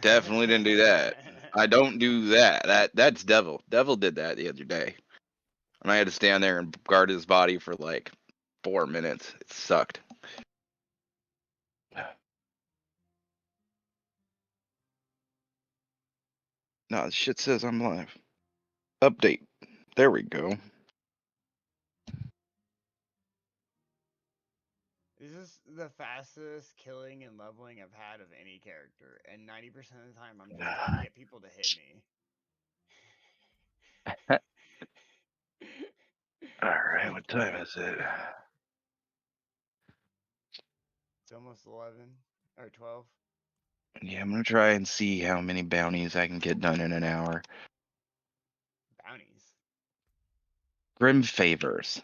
Definitely didn't do that. I don't do that. That's Devil. Devil did that the other day, and I had to stand there and guard his body for like 4 minutes. It sucked. No, this shit says I'm live. Update. There we go. This is the fastest killing and leveling I've had of any character, and 90% of the time I'm just trying to get people to hit me. All right, Like, what time is it? it's almost 11 or 12. Yeah, I'm gonna try and see how many bounties I can get done in an hour. Bounties. Grim favors.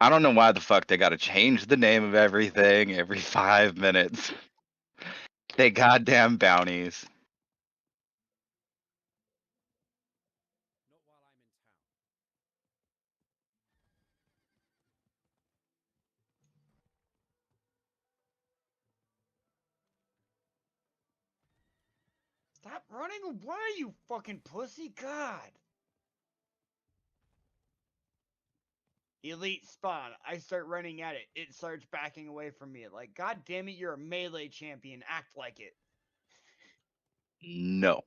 I don't know why the fuck they gotta change the name of everything every 5 minutes. They goddamn bounties. Stop running away, you fucking pussy! God! Elite spawn. I start running at it. It starts backing away from me. Like, god damn it, you're a melee champion. Act like it. No.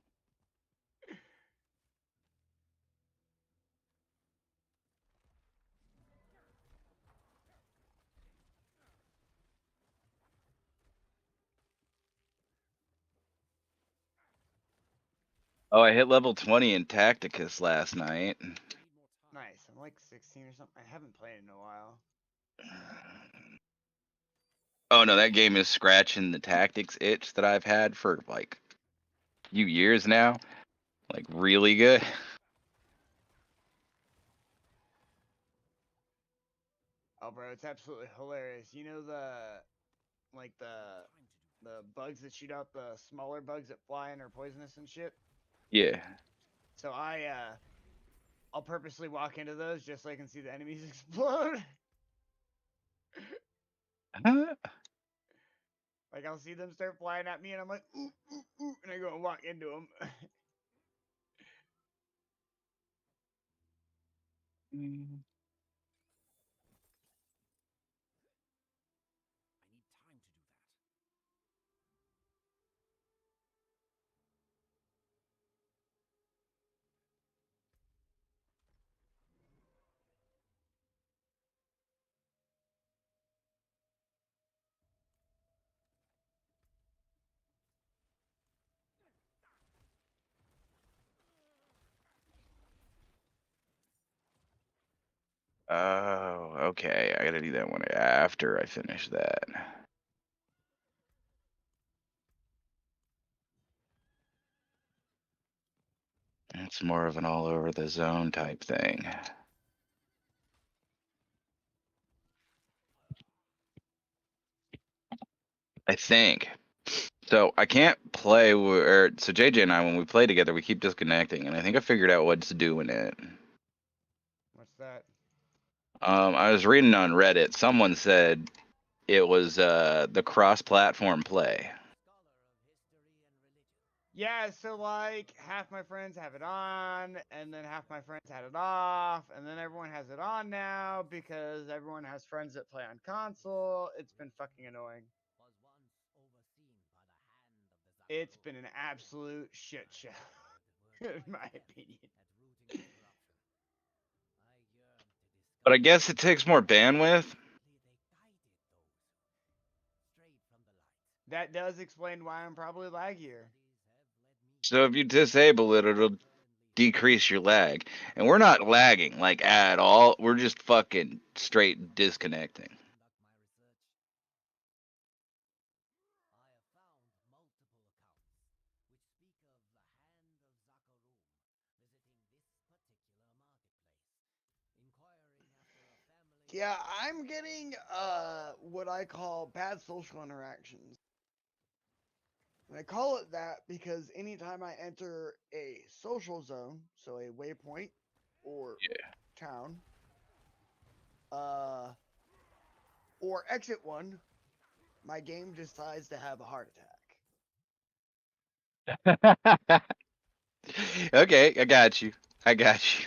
Oh, I hit level 20 in Tacticus last night. Nice. I'm like 16 or something. I haven't played in a while. Oh no, that game is scratching the tactics itch that I've had for like a few years now. Like really good. Oh, bro, it's absolutely hilarious. You know like the bugs that shoot out the smaller bugs that fly and are poisonous and shit. Yeah. So I'll purposely walk into those just so I can see the enemies explode. Like I'll see them start flying at me, and I'm like, ooh, ooh, ooh, and I go and walk into them. Oh, okay. I gotta do that one after I finish that. It's more of an all over the zone type thing. I think. So I can't play, so JJ and I, when we play together, we keep disconnecting, and I think I figured out what's doing it. What's that? I was reading on Reddit. Someone said it was the cross-platform play. Yeah, so like half my friends have it on, and then half my friends had it off, and then everyone has it on now because everyone has friends that play on console. It's been fucking annoying. It's been an absolute shit show, in my opinion. But I guess it takes more bandwidth. That does explain why I'm probably laggier. So if you disable it, it'll decrease your lag. And we're not lagging like at all. We're just fucking straight disconnecting. Yeah, I'm getting what I call bad social interactions. And I call it that because anytime I enter a social zone, so a waypoint or Yeah. town, uh, or exit one, my game decides to have a heart attack. Okay, I got you. I got you.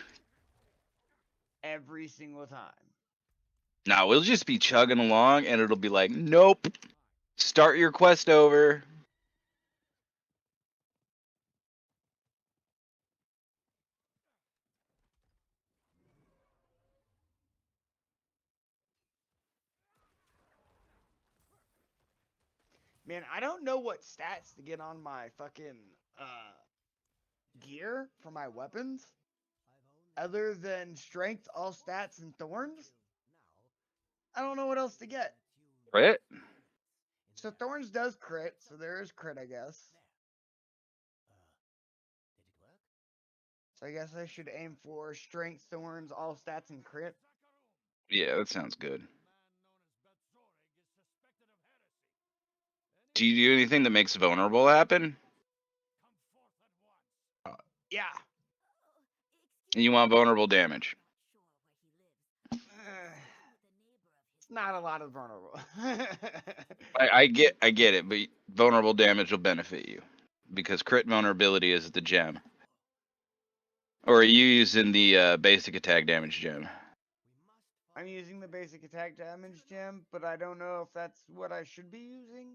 Every single time. Now we'll just be chugging along, and it'll be like, nope. Start your quest over. Man, I don't know what stats to get on my fucking gear for my weapons other than strength, all stats, and thorns. I don't know what else to get. Right? So thorns does crit, so there is crit, I guess. So I guess I should aim for strength, thorns, all stats, and crit. Yeah, that sounds good. Do you do anything that makes vulnerable happen? Yeah. And you want vulnerable damage? It's not a lot of vulnerable. I get it, but vulnerable damage will benefit you because crit vulnerability is the gem. Or are you using the basic attack damage gem? I'm using the basic attack damage gem, but I don't know if that's what I should be using.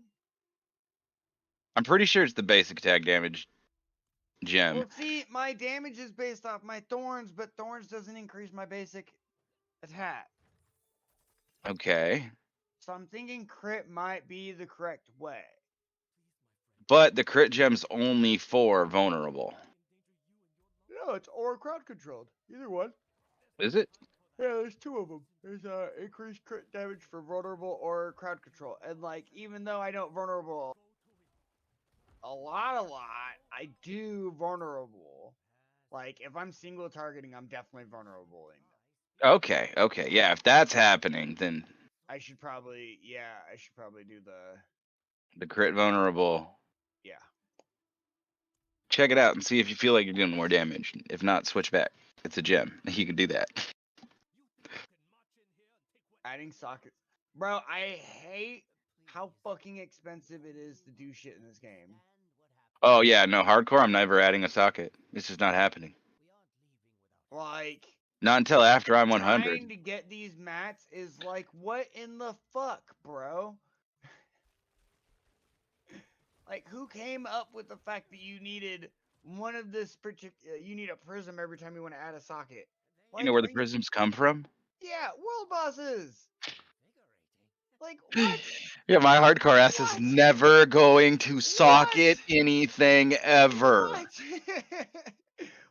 I'm pretty sure it's the basic attack damage gem. Well, see, my damage is based off my thorns, but thorns doesn't increase my basic attack. Okay. So I'm thinking crit might be the correct way. But the crit gem's only for vulnerable. No, it's or crowd controlled. Either one. Is it? Yeah, there's two of them. There's increased crit damage for vulnerable or crowd control. And like, even though I don't vulnerable a lot, I do vulnerable. Like, if I'm single targeting, I'm definitely vulnerable. Okay, okay. Yeah, if that's happening, then I should probably, I should probably do the crit vulnerable. yeah. Check it out and see if you feel like you're doing more damage. If not, switch back. It's a gem. You can do that. Adding sockets. Bro, I hate how fucking expensive it is to do shit in this game. Oh yeah, no hardcore. I'm never adding a socket. It's just not happening. Like, Not until after I'm 100. trying to get these mats is like, what in the fuck, bro? Like, who came up with the fact that you needed one of this particular, you need a prism every time you want to add a socket? You know Like, where are the you, prisms come from? yeah, world bosses. Like, what? Yeah, my hardcore ass is What? never going to What? socket anything ever. What?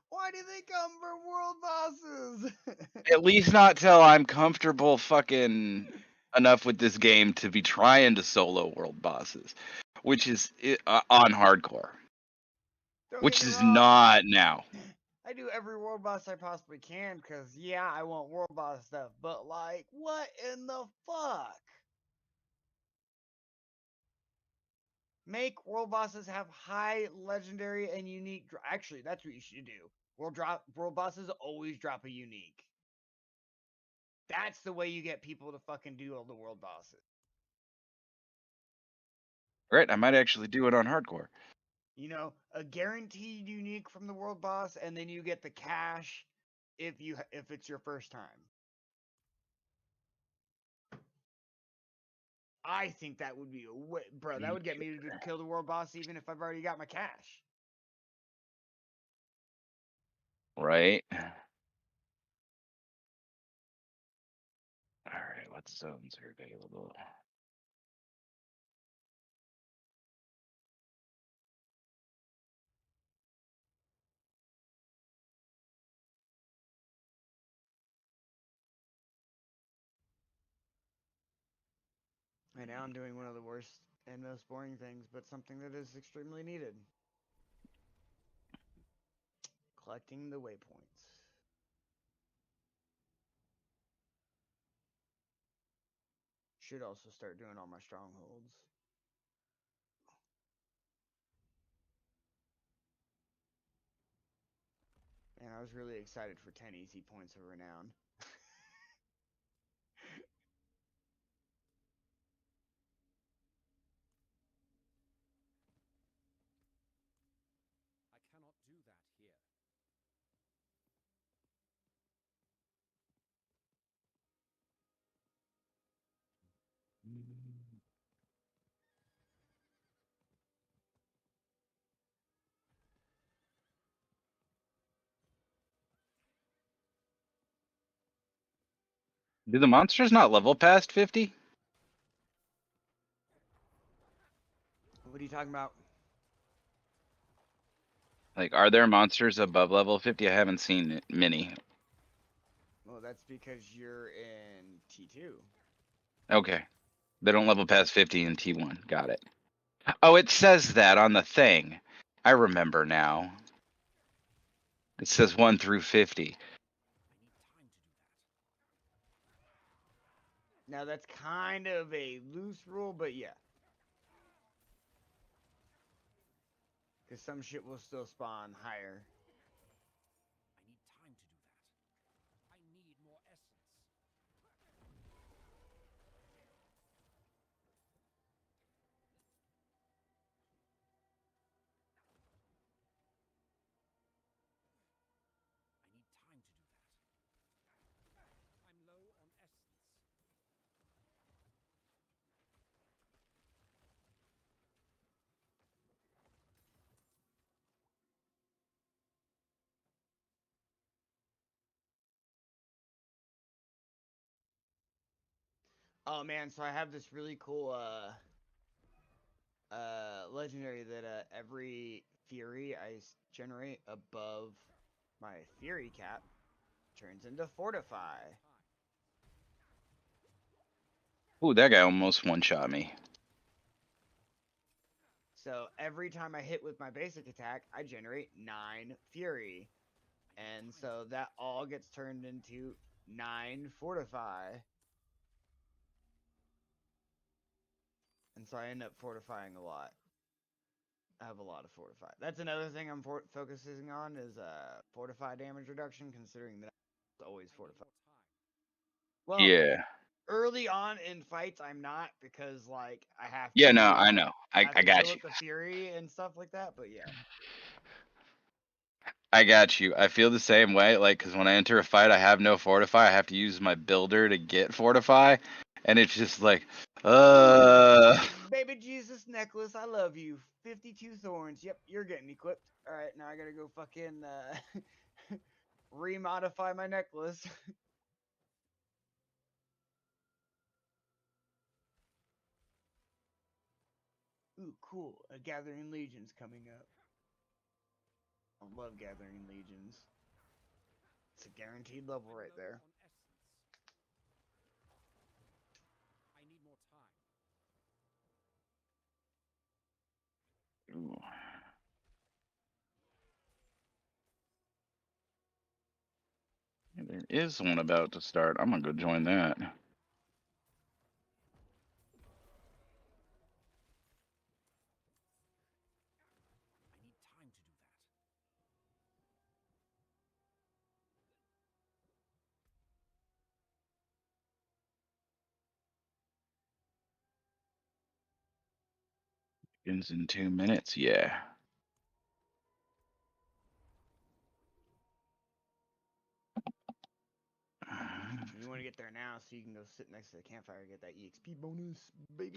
Why do they come for world bosses? At least not till I'm comfortable fucking enough with this game to be trying to solo world bosses, which is on hardcore, Don't get which me is wrong. not now. I do every world boss I possibly can because, yeah, I want world boss stuff. But, like, what in the fuck? Make world bosses have high, legendary, and unique. Actually, that's what you should do. World bosses always drop a unique. That's the way you get people to fucking do all the world bosses. Right? I might actually do it on hardcore. You know, a guaranteed unique from the world boss, and then you get the cash if it's your first time. I think that would be a way, bro. That would get me to kill the world boss even if I've already got my cash. Right? All right, what zones are available? And now I'm doing one of the worst and most boring things, but something that is extremely needed. Collecting the waypoints. Should also start doing all my strongholds. And I was really excited for 10 easy points of renown. Do the monsters not level past 50? What are you talking about? Like, are there monsters above level 50? I haven't seen many. Well, that's because you're in T2. Okay. They don't level past 50 in T1. Got it. Oh, it says that on the thing. I remember now. It says 1 through 50. Now that's kind of a loose rule, but yeah. Because some shit will still spawn higher. Oh man, so I have this really cool legendary that every fury I generate above my fury cap turns into fortify. Ooh, that guy almost one-shot me. So every time I hit with my basic attack, I generate 9 fury. And so that all gets turned into 9 fortify. And so I end up fortifying a lot. I have a lot of fortify. That's another thing I'm focusing on is fortify damage reduction, considering that I'm always fortify. Well, Yeah. early on in fights, I'm not because like I have Yeah, no, to I know. I, I have I to deal got you. with the fury and stuff like that. But yeah, I got you. I feel the same way. Like, because when I enter a fight, I have no fortify. I have to use my builder to get fortify. And it's just like, ooh, uh. baby Jesus necklace, I love you. 52 thorns. Yep, you're getting equipped. All right, now I gotta go fucking remodify my necklace. Ooh, cool. A Gathering Legion's coming up. I love Gathering Legions. It's a guaranteed level right there. Ooh. There is one about to start. I'm gonna go join that. Begins in 2 minutes. Yeah. You want to get there now so you can go sit next to the campfire and get that EXP bonus,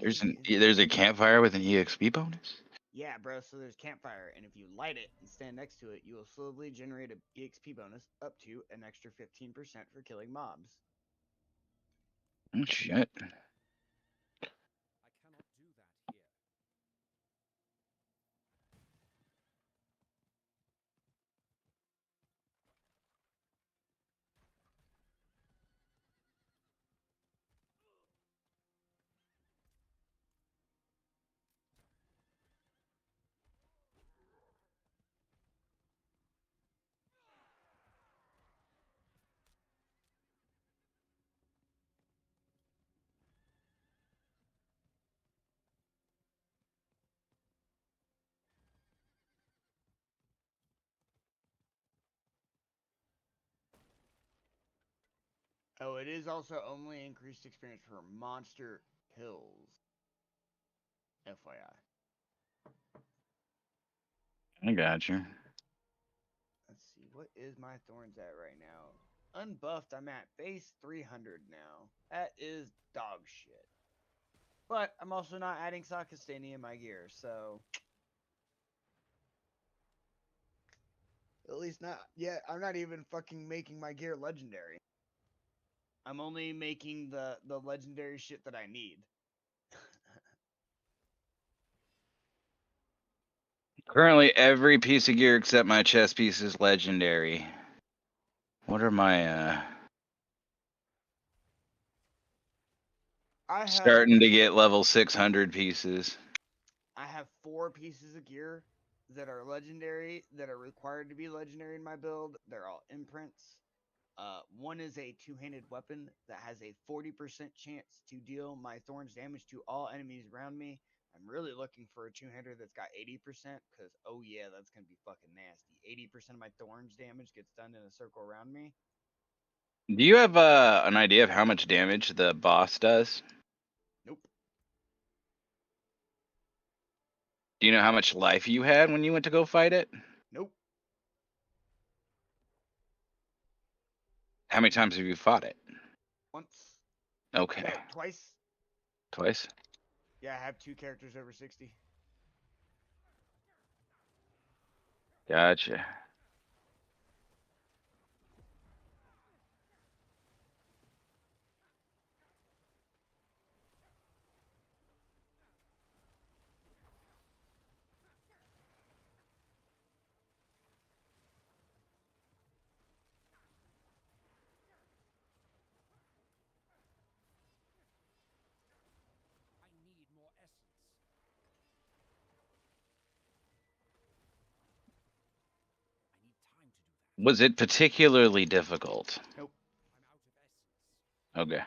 There's baby. there's a campfire with an EXP bonus. Yeah, bro. So there's campfire, and if you light it and stand next to it, you will slowly generate a EXP bonus up to an extra 15% for killing mobs. Oh shit. Oh, it is also only increased experience for monster kills. FYI. I got you. Let's see, what is my thorns at right now? Unbuffed, I'm at base 300 now. That is dog shit. But I'm also not adding Sakastani in my gear, so at least not yet. I'm not even fucking making my gear legendary. I'm only making the legendary shit that I need. Currently, every piece of gear except my chest piece is legendary. What are my I have starting to get level 600 pieces? I have 4 pieces of gear that are legendary that are required to be legendary in my build. They're all imprints. One is a two-handed weapon that has a 40% chance to deal my thorns damage to all enemies around me. I'm really looking for a two-hander that's got 80% because, oh yeah, that's going to be fucking nasty. 80% of my thorns damage gets done in a circle around me. Do you have an idea of how much damage the boss does? Nope. Do you know how much life you had when you went to go fight it? Nope. How many times have you fought it? Once. Okay. No, twice. Twice? Yeah, I have 2 characters over 60. Gotcha. Was it particularly difficult? Nope. Okay.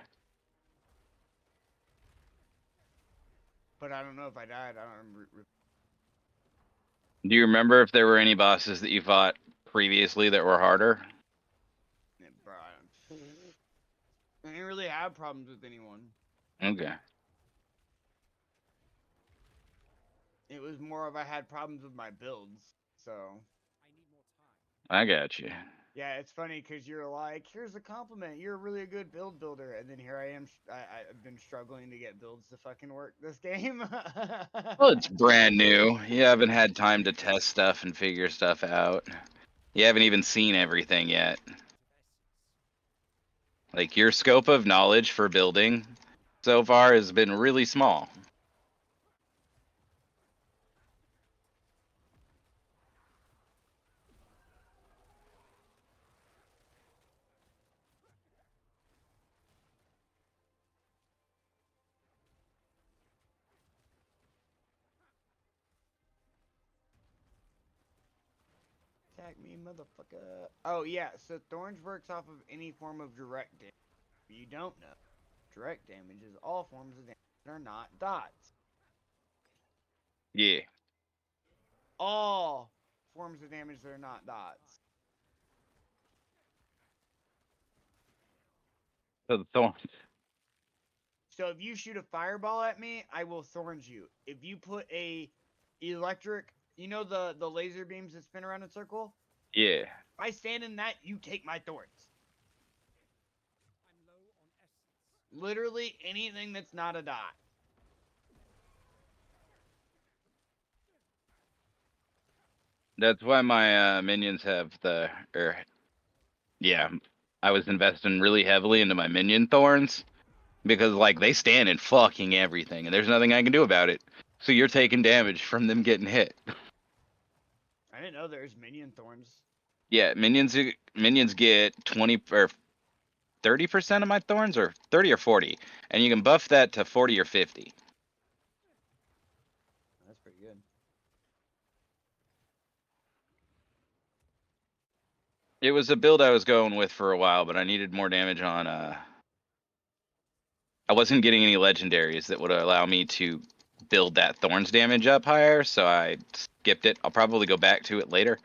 But I don't know if I died. I don't remember. Do you remember if there were any bosses that you fought previously that were harder? Bro, I didn't really have problems with anyone. Okay. It was more of I had problems with my builds. So I got you. yeah, it's funny because you're like, here's a compliment. You're really a good build builder, and then here I am. I've been struggling to get builds to fucking work this game. Well, it's brand new. You haven't had time to test stuff and figure stuff out. You haven't even seen everything yet. Like, your scope of knowledge for building so far has been really small. Attack me, motherfucker. Oh yeah, so Thorns works off of any form of direct damage. If you don't know, direct damage is all forms of damage that are not dots. Yeah. All forms of damage that are not dots. So the thorns. So if you shoot a fireball at me, I will thorns you. If you put a electric, you know the laser beams that spin around in a circle? Yeah. If I stand in that, you take my thorns. Literally anything that's not a dot. That's why my minions have yeah, I was investing really heavily into my minion thorns because, like, they stand in fucking everything and there's nothing I can do about it. So you're taking damage from them getting hit. I didn't know there's minion thorns. Yeah, minions get 20 or 30% of my thorns, or 30 or 40, and you can buff that to 40 or 50. That's pretty good. It was a build I was going with for a while, but I needed more damage on I wasn't getting any legendaries that would allow me to build that thorns damage up higher, so I skipped it. I'll probably go back to it later.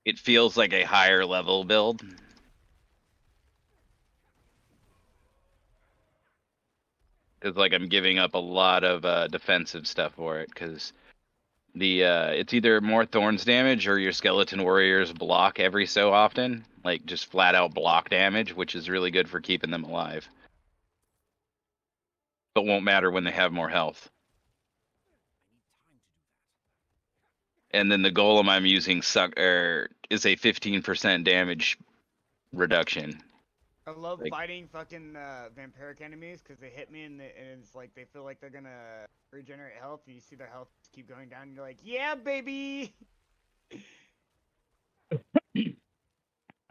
It feels like a higher level build. Because, like, I'm giving up a lot of defensive stuff for it, because It's either more thorns damage or your skeleton warriors block every so often, like just flat out block damage, which is really good for keeping them alive. But won't matter when they have more health. And then the golem I'm using is a 15% damage reduction. I love Like, fighting fucking vampiric enemies because they hit me and it's like they feel like they're gonna regenerate health, and you see their health just keep going down, and you're like, yeah, baby.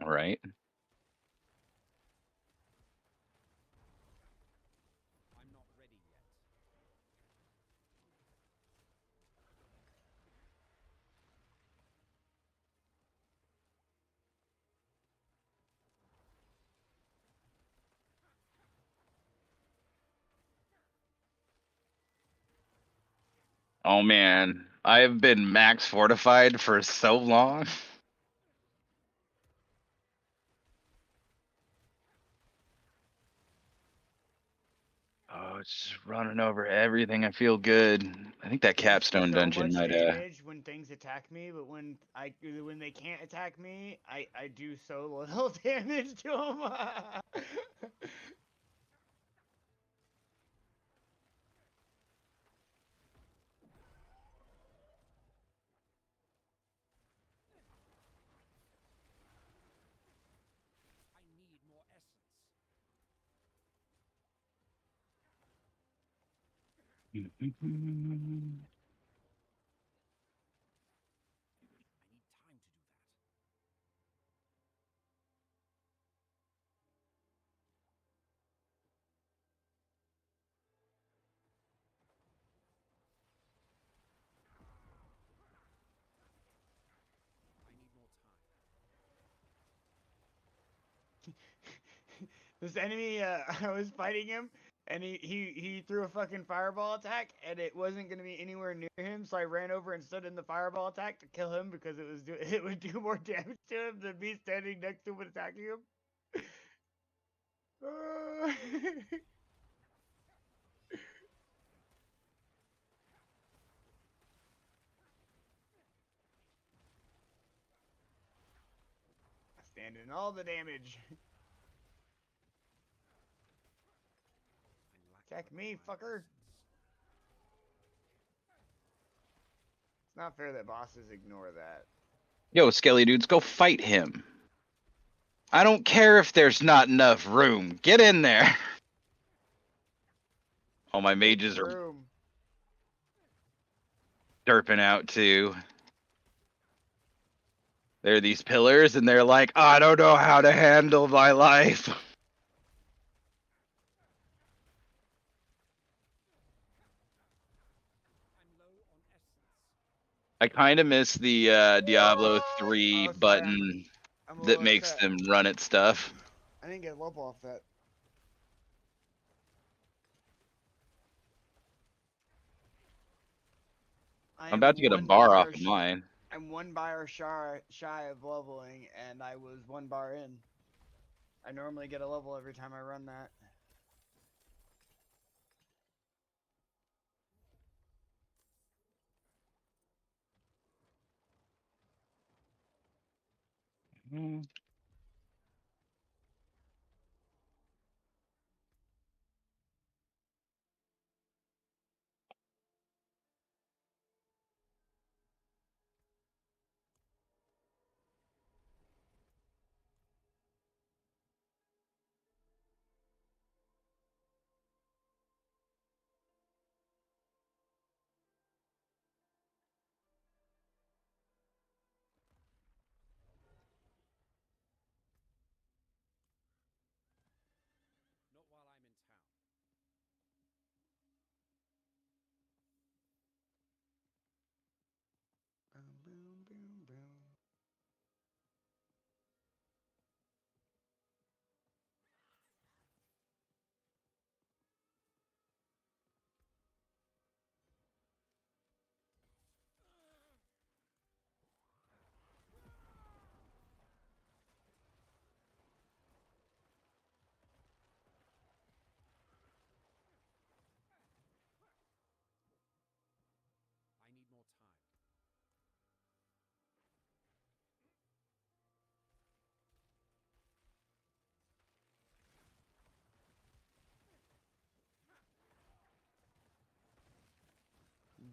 all right. Oh man, I have been max fortified for so long. Oh, it's just running over everything. I feel good. I think that I do capstone so dungeon much might damage when things attack me, but when they can't attack me, I do so little damage to them. This enemy, I was fighting him, and he threw a fucking fireball attack, and it wasn't gonna be anywhere near him, so I ran over and stood in the fireball attack to kill him because it would do more damage to him than me standing next to him and attacking him. I stand in all the damage. Attack me, fucker. It's not fair that bosses ignore that. Yo, Skelly dudes, go fight him. I don't care if there's not enough room. Get in there. All my Make mages are room. derping out too. They're these pillars, and they're like, I don't know how to handle my life. I kind of miss the Diablo 3 Oh, sorry, button I'm a that little makes upset. them run at stuff. I didn't get a level off that. I I'm about am to get a one bar bar. off of mine. I'm one bar shy of leveling, and I was one bar in. I normally get a level every time I run that. Mm. Boom, boom, boom, boom.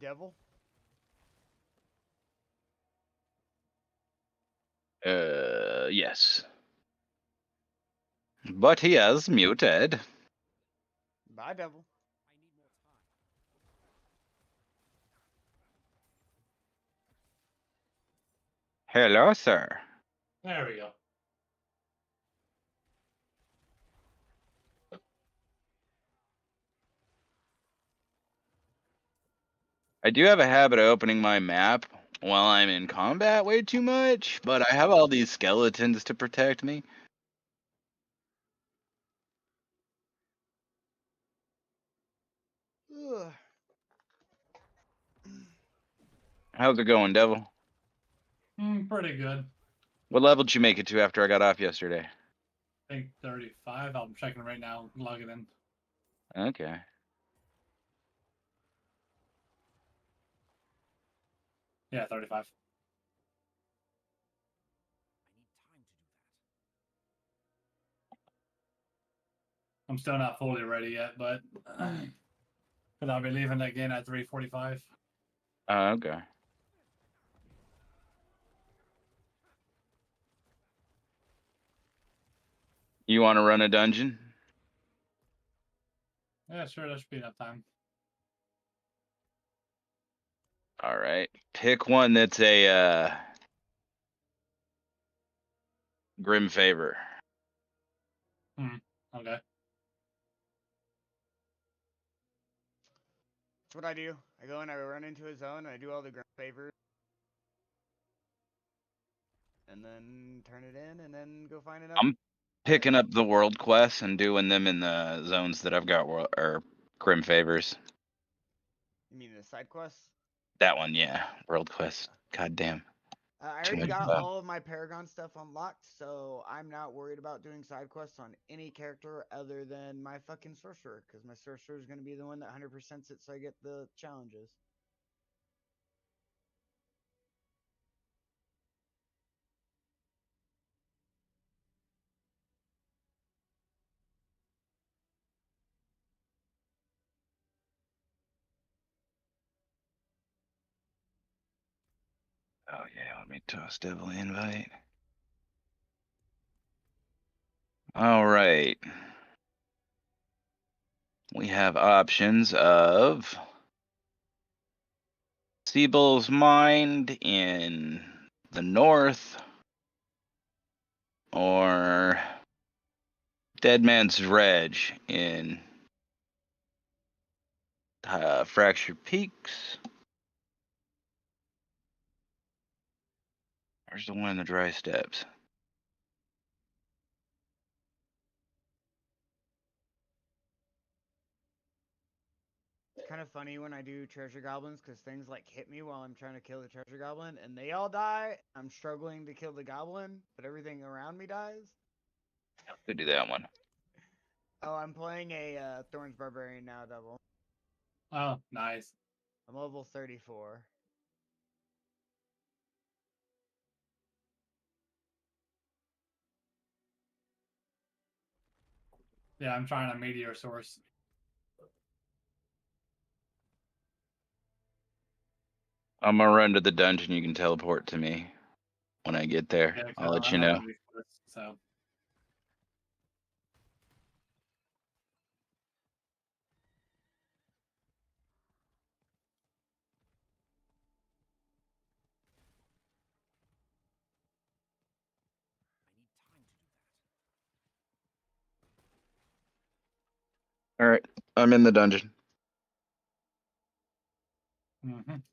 devil? Yes. But he has muted. Bye, devil. Hello, sir. There we go. I do have a habit of opening my map while I'm in combat way too much, but I have all these skeletons to protect me. Ugh. How's it going, Devil? Pretty good. What level did you make it to after I got off yesterday? I think 35. I'm checking right now, logging in. Okay. Yeah, 35. I'm still not fully ready yet, but I'll be leaving again at 3:45. Okay. You want to run a dungeon? Yeah, sure, that should be enough time. All right. Pick one that's a Grim Favor. Okay. That's what I do. I go and I run into a zone and I do all the ground favors. And then turn it in and then go find another. I'm picking up the world quests and doing them in the zones that I've got or Grim Favors. You mean the side quests? That one, yeah. World quest. God damn. I Too already much got fun. all of my Paragon stuff unlocked, so I'm not worried about doing side quests on any character other than my fucking sorcerer, because my sorcerer is going to be the one that 100%s it, so I get the challenges. Oh yeah, let me toss Devil invite. All right. We have options of Siebel's Mind in the north or Dead Man's Dredge in Fractured Peaks. Where's the one in the Dry Steps? It's kind of funny when I do treasure goblins, because things like hit me while I'm trying to kill the treasure goblin, and they all die. I'm struggling to kill the goblin, but everything around me dies. Could do that one. Oh, I'm playing a Thorns Barbarian now, double. Oh, nice. I'm level 34. Yeah, I'm trying a meteor source. I'm gonna run to the dungeon. You can teleport to me when I get there. Yeah, I'll let you I'm know. ready for this, so. All right, I'm in the dungeon. Have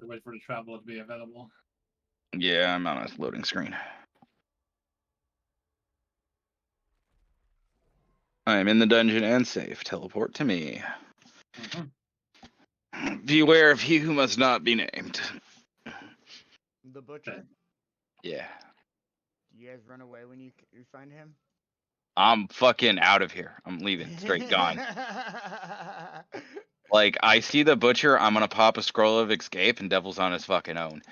to wait for the travel to be available. Yeah, I'm on a loading screen. I am in the dungeon and safe. Teleport to me. Beware of he who must not be named. The Butcher? Yeah. Do you guys run away when you find him? I'm fucking out of here. I'm leaving. Straight gone. Like, I see the butcher, I'm gonna pop a scroll of escape, and Devil's on his fucking own.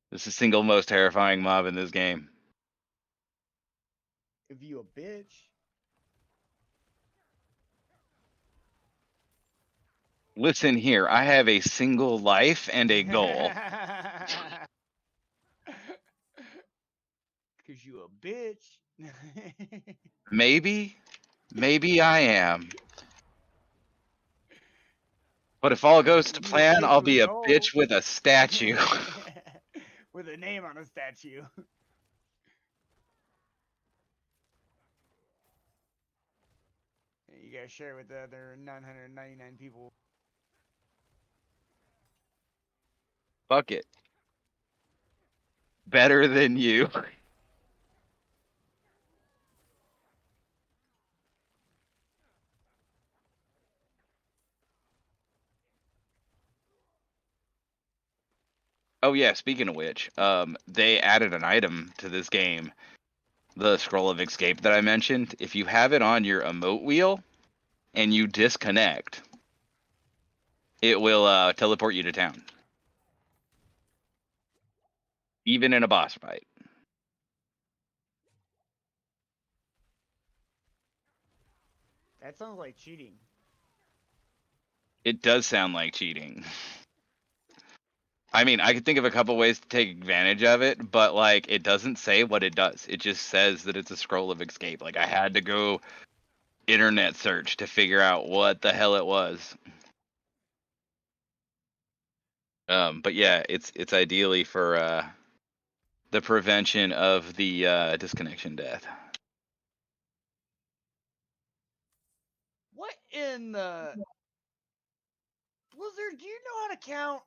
This is the single most terrifying mob in this game. If you a bitch. Listen here, I have a single life and a goal. Cause you a bitch. Maybe I am. But if all goes to You a plan, bitch I'll with a be a goal. bitch with a statue. With a name on a statue. You gotta share with the other 999 people. Fuck it. Better than you. Oh yeah, speaking of which, they added an item to this game, the Scroll of Escape that I mentioned. If you have it on your emote wheel and you disconnect, it will teleport you to town. Even in a boss fight. That sounds like cheating. It does sound like cheating. I mean, I could think of a couple ways to take advantage of it, but like it doesn't say what it does. It just says that it's a Scroll of Escape. Like I had to go internet search to figure out what the hell it was. But yeah, it's ideally for the prevention of the disconnection death. What in the Blizzard? Do you know how to count?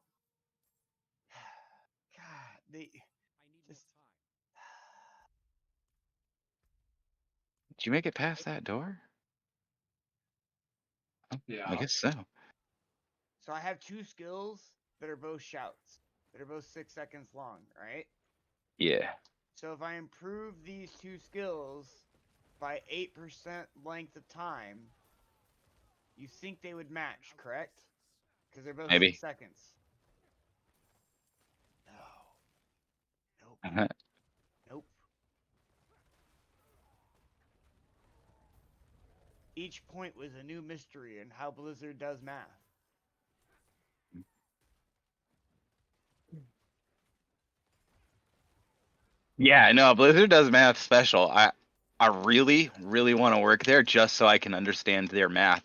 God, they just. Did you make it past that door? Yeah. I guess so. So I have two skills that are both shouts. That are both 6 seconds long, right? Yeah. So if I improve these two skills by 8% length of time, you think they would match, correct? Because they're both Maybe. 6 seconds. No. Nope. Uh-huh. Nope. Each point was a new mystery in how Blizzard does math. Yeah, no, Blizzard does math special. I really, really want to work there just so I can understand their math.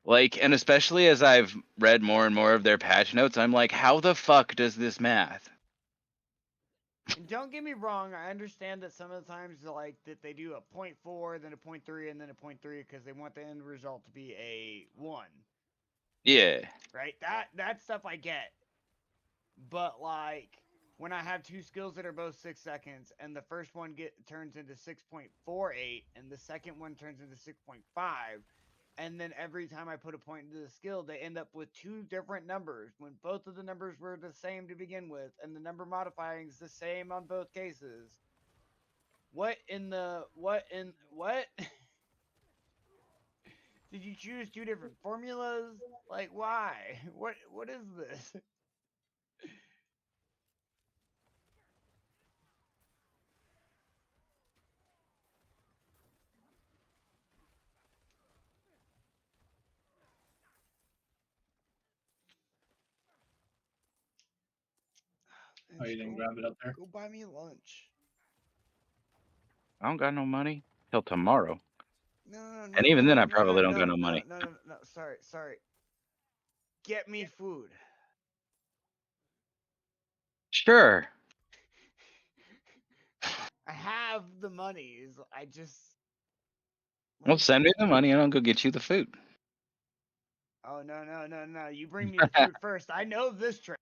Like, and especially as I've read more and more of their patch notes, I'm like, how the fuck does this math? And don't get me wrong, I understand that some of the times like that they do a 0.4, then a 0.3, and then a 0.3 because they want the end result to be a 1. Yeah. Right? That stuff I get. But like when I have two skills that are both 6 seconds and the first one turns into 6.48 and the second one turns into 6.5, and then every time I put a point into the skill they end up with two different numbers when both of the numbers were the same to begin with and the number modifying is the same on both cases. What did you choose two different formulas? Like why? What is this? Oh, you didn't grab it up there? Go buy me lunch. I don't got no money till tomorrow. No, no, And no, even no, then, no, I no, no, probably don't got no, no no, money. no, no, no. Sorry. Get me food. Sure. I have the monies. I just Well, like. send me the money and I'll go get you the food. Oh no! You bring me the food first. I know this trick.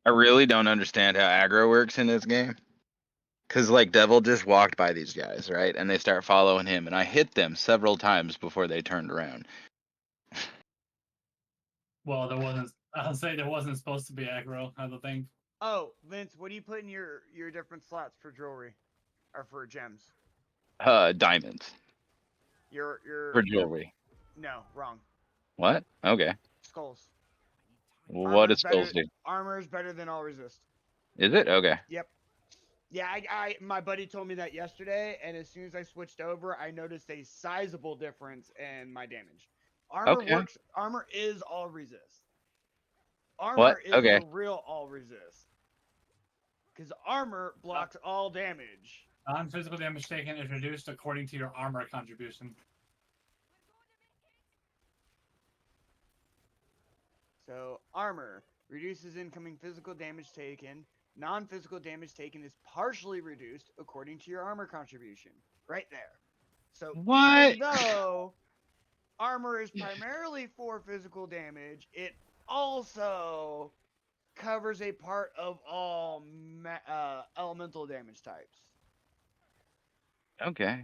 I really don't understand how aggro works in this game. Cause like Devil just walked by these guys, right? And they start following him, and I hit them several times before they turned around. Well, there wasn't. I'll say there wasn't supposed to be aggro. I don't think. Oh, Vince, what do you put in your different slots for jewelry or for gems? Diamonds Your for your jewelry. no, wrong. What? Okay. Skulls. What Armor's does skulls better. do? Armor's better than all resist. Is it? Okay. Yep. Yeah, my buddy told me that yesterday, and as soon as I switched over, I noticed a sizable difference in my damage. Armor Okay. works. Armor is all resist. What? Armor is Okay. the real all resist. Because armor blocks all damage. Non-physical damage taken is reduced according to your armor contribution. So armor reduces incoming physical damage taken. Non-physical damage taken is partially reduced according to your armor contribution. Right there. So What? even though armor is primarily for physical damage, it also covers a part of all elemental damage types. Okay.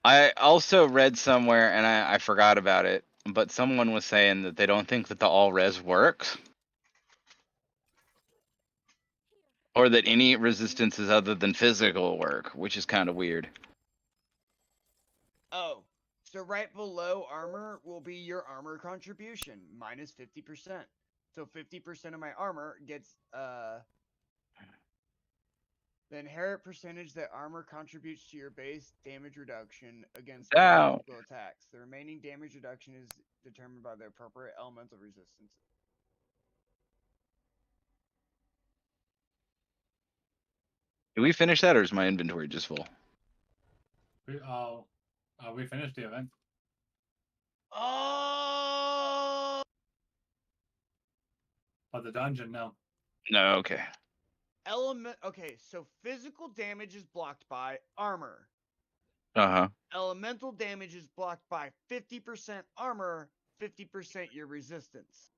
I also read somewhere, and I forgot about it, but someone was saying that they don't think that the all res works, or that any resistances other than physical work, which is kind of weird. Oh, so right below armor will be your armor contribution minus 50%. So 50% of my armor gets the inherent percentage that armor contributes to your base damage reduction against Down. non-physical attacks. The remaining damage reduction is determined by the appropriate elemental resistance. Did we finish that, or is my inventory just full? We finished the event. Oh! But the dungeon, no. No. Okay. Okay, so physical damage is blocked by armor. Uh Elemental damage is blocked by 50% armor, 50% your resistance.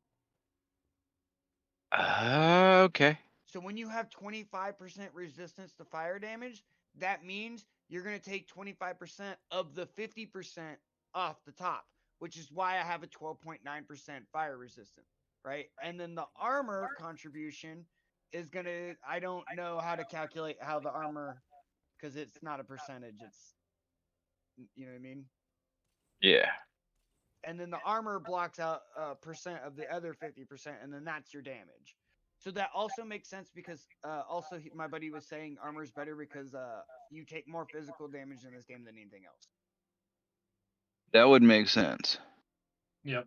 huh. Okay. So when you have 25% resistance to fire damage, that means you're going to take 25% of the 50% off the top, which is why I have a 12.9% fire resistance, right? And then the armor contribution is going to, I don't know how to calculate how the armor, because it's not a percentage, it's, you know what I mean? Yeah. And then the armor blocks out a percent of the other 50%, and then that's your damage. So that also makes sense because my buddy was saying armor is better because you take more physical damage in this game than anything else. That would make sense. Yep.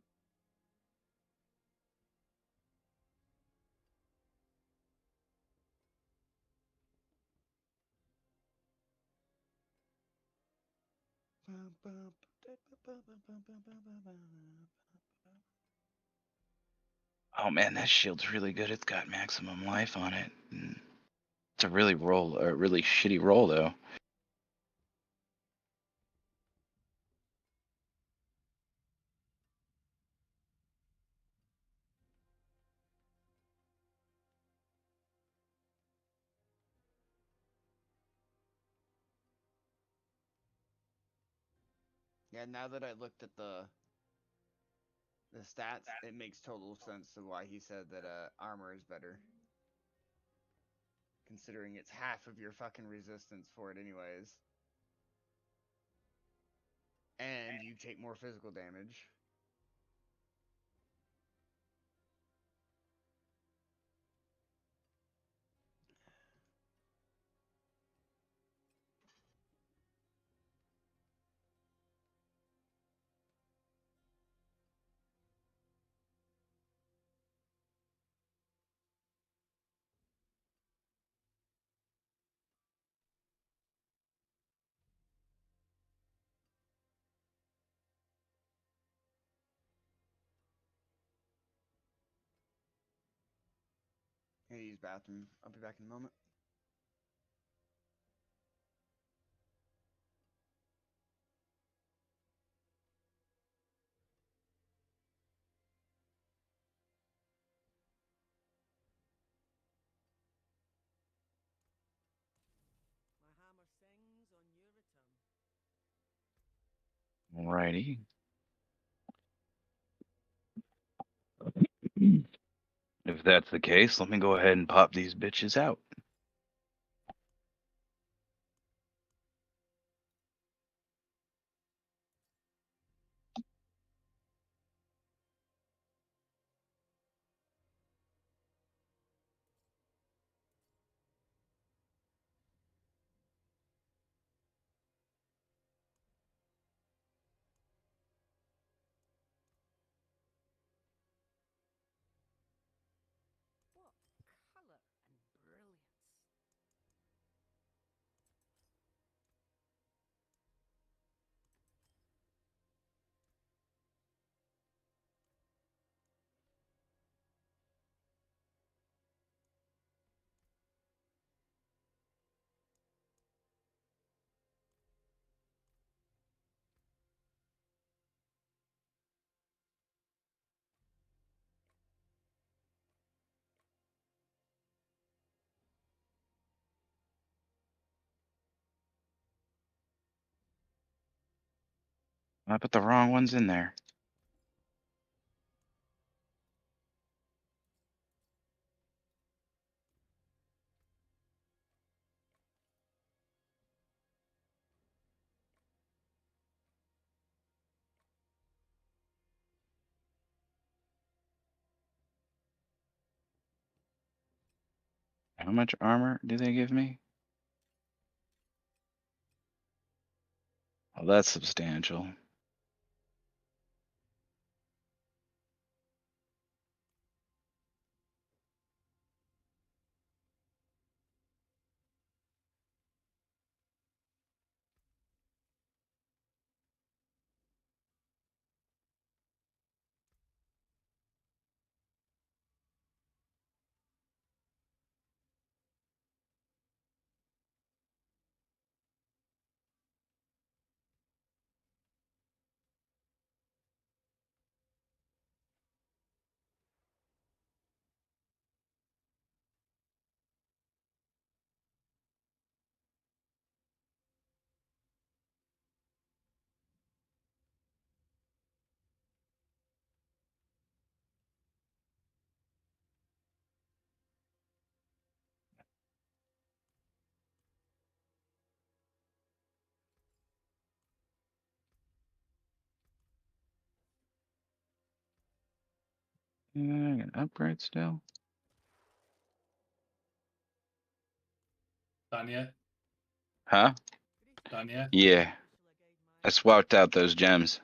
Oh man, that shield's really good. It's got maximum life on it. It's a really shitty roll though. Yeah, now that I looked at the stats, it makes total sense to why he said that armor is better. Considering it's half of your fucking resistance for it anyways. And you take more physical damage. I'm gonna use bathroom. I'll be back in a moment. Alrighty. If that's the case, let me go ahead and pop these bitches out. What color and brilliance. I put the wrong ones in there. How much armor do they give me? Oh, that's substantial. I can upgrade still. Done yet? Huh? Done yet? Yeah. I swapped out those gems.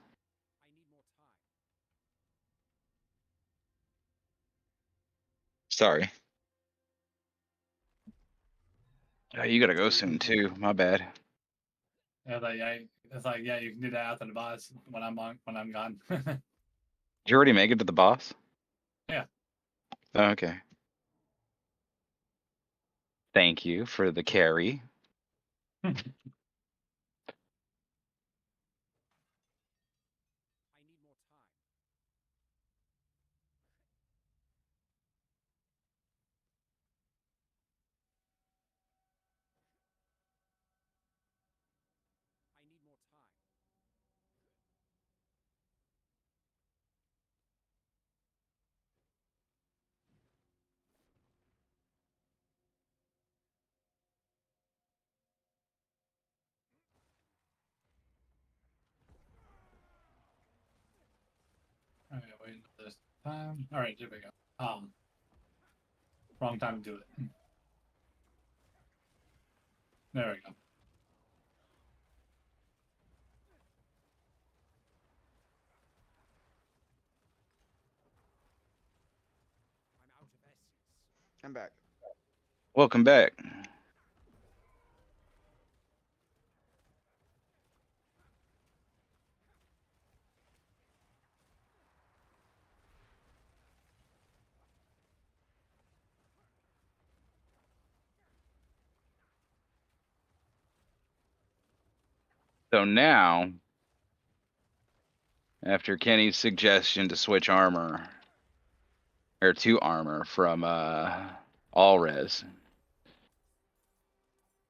Sorry. Oh, you gotta go soon too. My bad. Yeah, it's like yeah, you can do that after the boss when I'm gone. Did you already make it to the boss? Yeah. Oh, okay. Thank you for the carry. Okay, wait this time. All right, here we go. Wrong time to do it. There we go. I'm back. Welcome back. So now, after Kenny's suggestion to switch armor, or to armor from all res,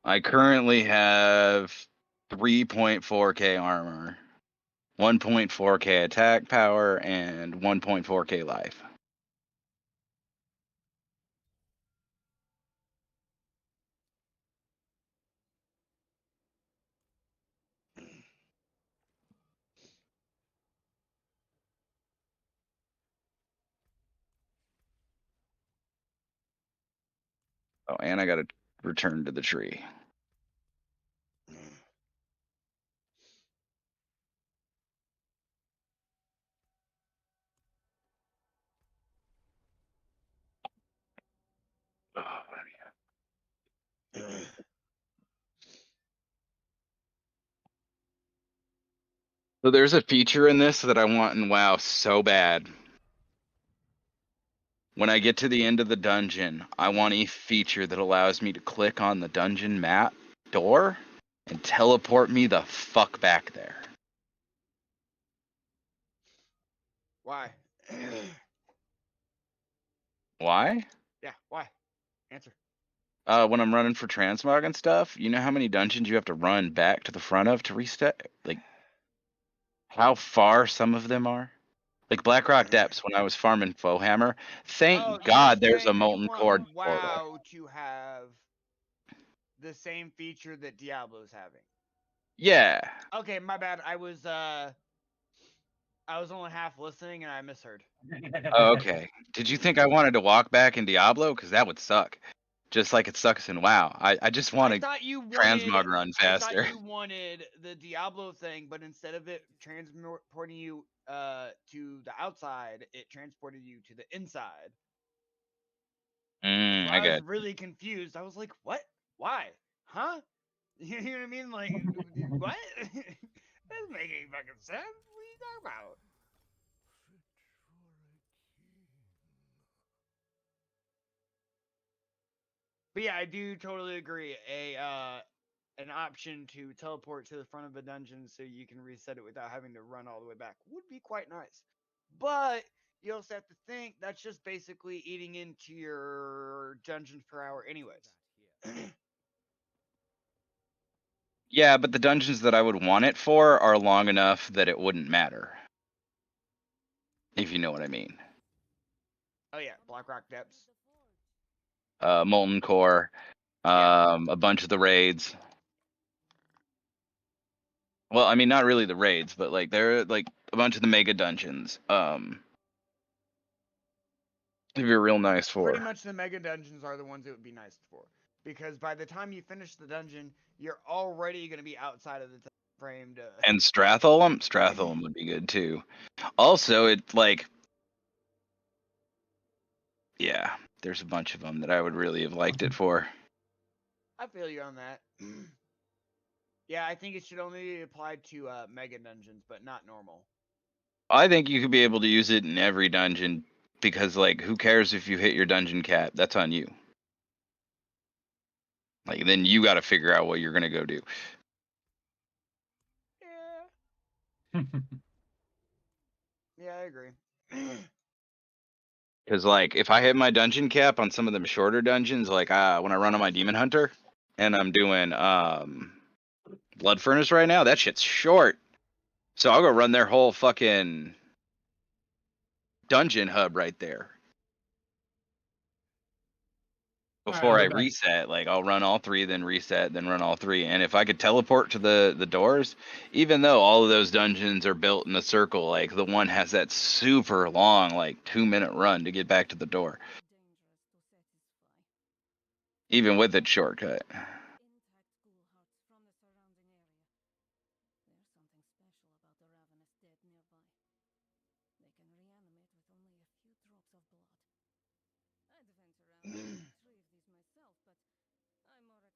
I currently have 3.4k armor 1.4k attack power, and 1.4k life. Oh, and I gotta return to the tree. Oh, so there's a feature in this that I want in WoW so bad. When I get to the end of the dungeon, I want a feature that allows me to click on the dungeon map door and teleport me the fuck back there. Why? Why? Yeah, why? Answer. When I'm running for transmog and stuff, you know how many dungeons you have to run back to the front of to reset? Like, how far some of them are? Like Blackrock Depths, when I was farming Foehammer, thank Oh, God you're there's a saying you molten core want portal. WoW to have the same feature that Diablo's having. Yeah. Okay, my bad. I was only half listening and I misheard. Oh, okay. Did you think I wanted to walk back in Diablo? Because that would suck. Just like it sucks in WoW. I just want I to thought you wanted transmog run I thought faster. you wanted the Diablo thing, but instead of it transporting you to the outside, it transported you to the inside. So I I was got. really confused. I was like, "What? Why? Huh?" You know what I mean? Like, what? That doesn't make any fucking sense. What are you talking about? But yeah, I do totally agree. An option to teleport to the front of a dungeon so you can reset it without having to run all the way back would be quite nice. But you also have to think that's just basically eating into your dungeons per hour, anyways. Yeah, but the dungeons that I would want it for are long enough that it wouldn't matter. If you know what I mean. Oh yeah, Blackrock Depths. Molten Core, Yeah. a bunch of the raids. Well, I mean, not really the raids, but like they're like a bunch of the mega dungeons. It'd be real nice Pretty for. much the mega dungeons are the ones it would be nice for. Because by the time you finish the dungeon, you're already going to be outside of the time frame to. And Stratholm would be good too. Also, it like, yeah, there's a bunch of them that I would really have liked it for. I feel you on that. Yeah, I think it should only be applied to mega dungeons, but not normal. I think you could be able to use it in every dungeon because, like, who cares if you hit your dungeon cap? That's on you. Like, then you got to figure out what you're gonna go do. Yeah. Yeah, I agree. Because, like, if I hit my dungeon cap on some of them shorter dungeons, like when I run on my Demon Hunter and I'm doing Blood Furnace right now, that shit's short. So I'll go run their whole fucking dungeon hub right there. Before I reset, like I'll run all three, then reset, then run all three. And if I could teleport to the doors, even though all of those dungeons are built in a circle, like the one has that super long, like 2-minute run to get back to the door, even with its shortcut.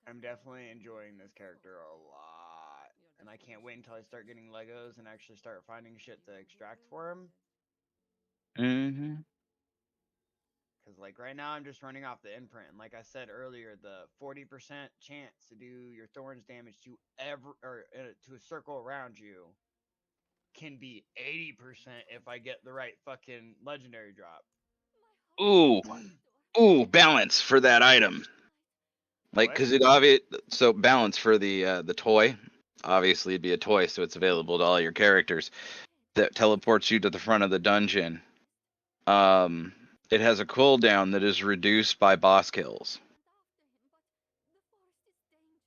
I'm definitely enjoying this character a lot. And I can't wait until I start getting Legos and actually start finding shit to extract for him. Mm-hmm. Because, like, right now I'm just running off the imprint. And, like I said earlier, the 40% chance to do your thorns damage to to a circle around you can be 80% if I get the right fucking legendary drop. Ooh, balance for that item. Like, What? cause so balance for the toy. obviously it'd be a toy, so it's available to all your characters. That teleports you to the front of the dungeon. It has a cooldown that is reduced by boss kills.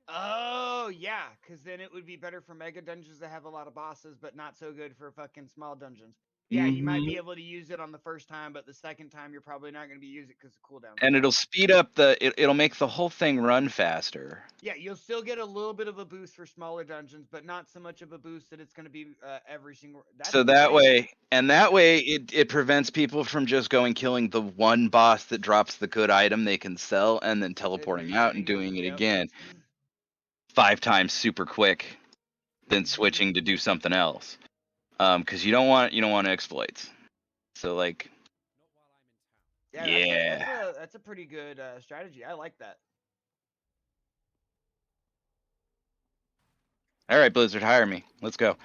Oh yeah, because then it would be better for mega dungeons that have a lot of bosses, but not so good for fucking small dungeons. Yeah, you might be able to use it on the first time, but the second time you're probably not going to be using it because the cooldown. And it'll speed up it'll make the whole thing run faster. Yeah, you'll still get a little bit of a boost for smaller dungeons, but not so much of a boost that it's going to be every single. So that way, it prevents people from just going killing the one boss that drops the good item they can sell and then teleporting out and doing it again 5 times super quick, then switching to do something else. Because you don't want exploits. So like, yeah, that's a pretty good strategy. I like that. All right, Blizzard, hire me. Let's go.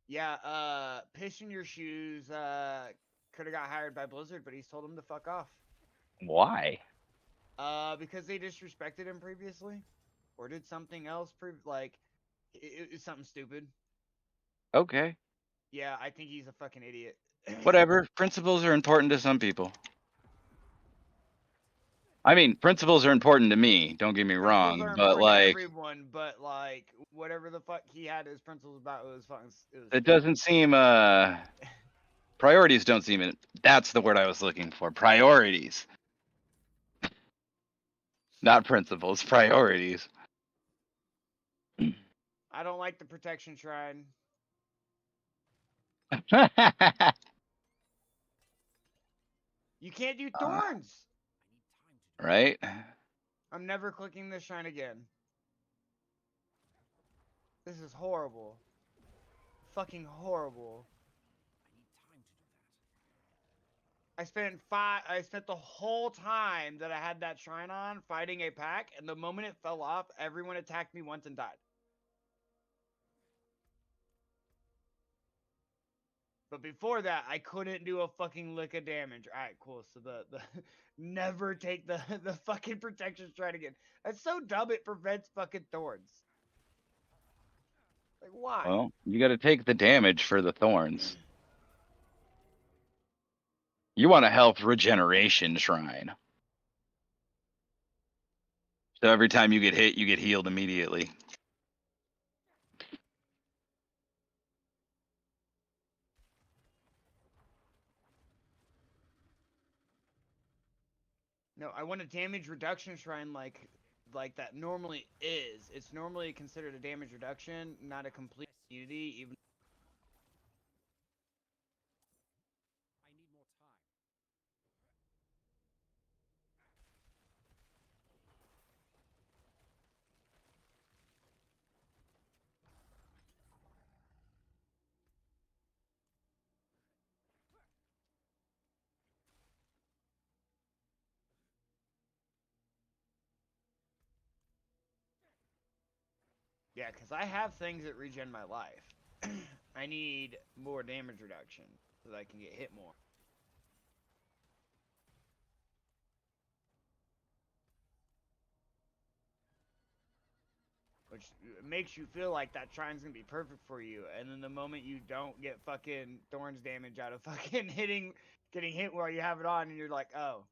Yeah, Piss in Your Shoes could have got hired by Blizzard, but he's told him to fuck off. Why? Because they disrespected him previously, or did something else. It was something stupid. Okay. Yeah, I think he's a fucking idiot. Whatever. Principles are important to some people. I mean, principles are important to me. Don't get me wrong, Principles are but important to like, everyone, but like whatever the fuck he had his principles about, it was fucking. it doesn't seem. Priorities don't seem. That's the word I was looking for. Priorities, not principles. Priorities. I don't like the protection shrine. You can't do thorns. Right? I'm never clicking this shrine again. This is horrible. Fucking horrible. I spent the whole time that I had that shrine on fighting a pack, and the moment it fell off, everyone attacked me once and died. But before that, I couldn't do a fucking lick of damage. Alright, cool. So the never take the fucking protection stride again. That's so dumb, it prevents fucking thorns. Like, why? Well, you got to take the damage for the thorns. You want a health regeneration shrine. So every time you get hit, you get healed immediately. No, I want a damage reduction shrine like that normally is. It's normally considered a damage reduction, not a complete immunity, even. Yeah, because I have things that regen my life. I need more damage reduction so that I can get hit more. Which makes you feel like that shrine's gonna be perfect for you, and then the moment you don't get fucking thorns damage out of fucking getting hit while you have it on, and you're like, oh,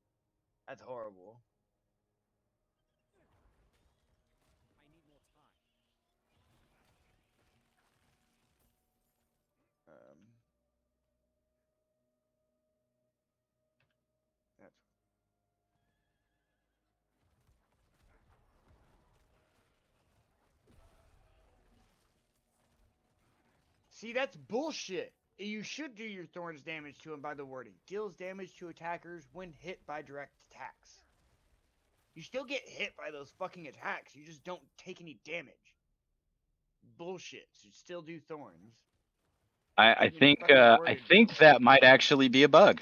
that's horrible. That's. See, that's bullshit. You should do your thorns damage to him by the wording. Deals damage to attackers when hit by direct attacks. You still get hit by those fucking attacks. You just don't take any damage. Bullshit. So you still do thorns. I think that might actually be a bug.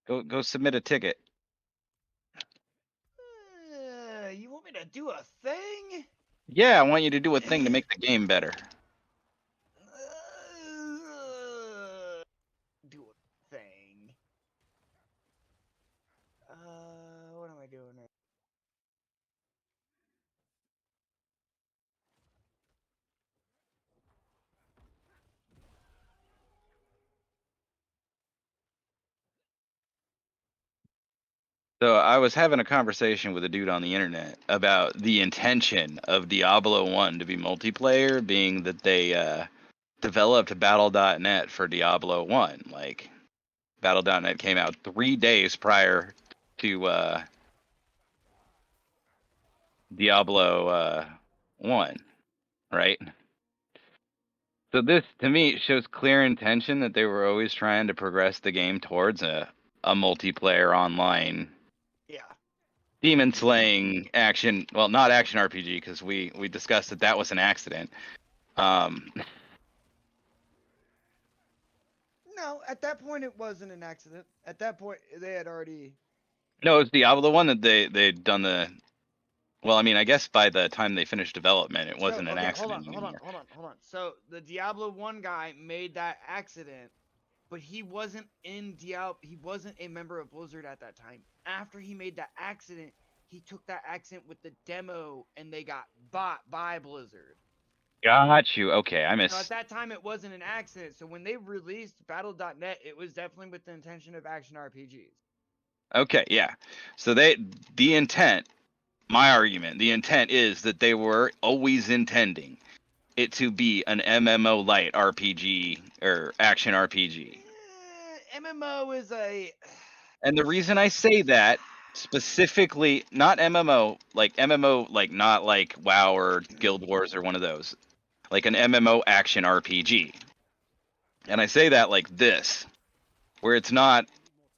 Go submit a ticket. You want me to do a thing? Yeah, I want you to do a thing to make the game better. Do a thing. So I was having a conversation with a dude on the internet about the intention of Diablo 1 to be multiplayer, being that they developed Battle.net for Diablo 1. Like, Battle.net came out 3 days prior to Diablo 1, right? So this, to me, shows clear intention that they were always trying to progress the game towards a multiplayer online Yeah. demon slaying action. Well, not action RPG, because we discussed that that was an accident. Um, No, at that point it wasn't an accident. At that point they had already. no, it's Diablo one that they'd done the. Well, I mean, I guess by the time they finished development, it So wasn't an okay, hold on, accident hold on, anymore. hold on, hold on. So the Diablo 1 guy made that accident, but he wasn't in Diablo. He wasn't a member of Blizzard at that time. After he made that accident, he took that accident with the demo, and they got bought by Blizzard. Got you. Okay, I So missed. at that time, it wasn't an accident. So when they released Battle.net, it was definitely with the intention of action RPGs. Okay, yeah. So the intent, my argument, the intent is that they were always intending it to be an MMO light RPG or action RPG. MMO is a. And the reason I say that specifically, not MMO, like MMO, like not like WoW or Guild Wars or one of those, like an MMO action RPG. And I say that like this, where it's not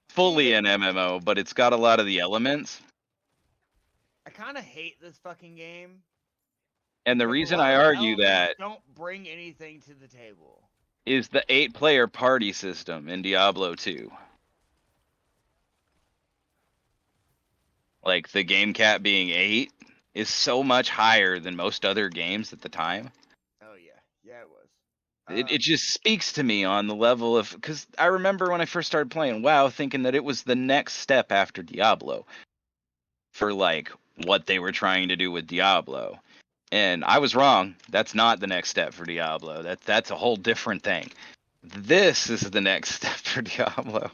fully an MMO, but it's got a lot of the elements. I kind of hate this fucking game. And the Because a reason lot I of the argue elements that don't bring anything to the table. is the 8-player party system in Diablo 2. Like the game cap being 8 is so much higher than most other games at the time. Oh yeah, yeah it was. It just speaks to me on the level of, because I remember when I first started playing WoW thinking that it was the next step after Diablo for like what they were trying to do with Diablo. And I was wrong. That's not the next step for Diablo. That's a whole different thing. This is the next step for Diablo.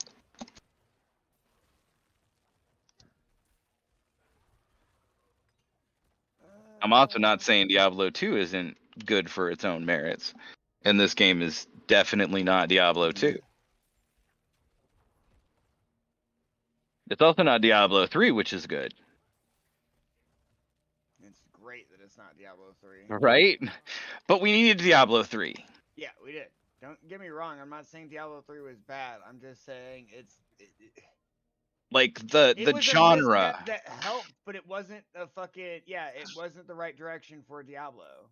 I'm also not saying Diablo 2 isn't good for its own merits. And this game is definitely not Diablo 2. It's also not Diablo 3, which is good. It's great that it's not Diablo 3. Right? But we needed Diablo 3. Yeah, we did. Don't get me wrong. I'm not saying Diablo 3 was bad. I'm just saying Like it the was a genre. misstep that helped, but it wasn't a fucking it wasn't the right direction for Diablo.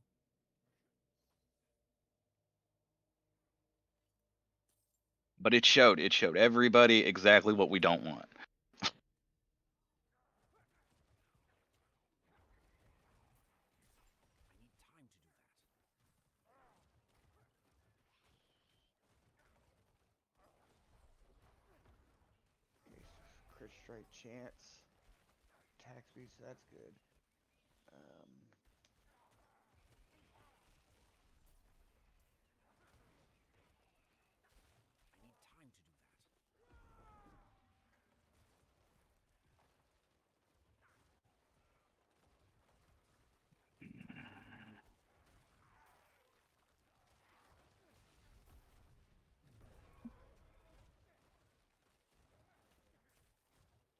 But it showed everybody exactly what we don't want. Crit strike chance, attack speed, so that's good.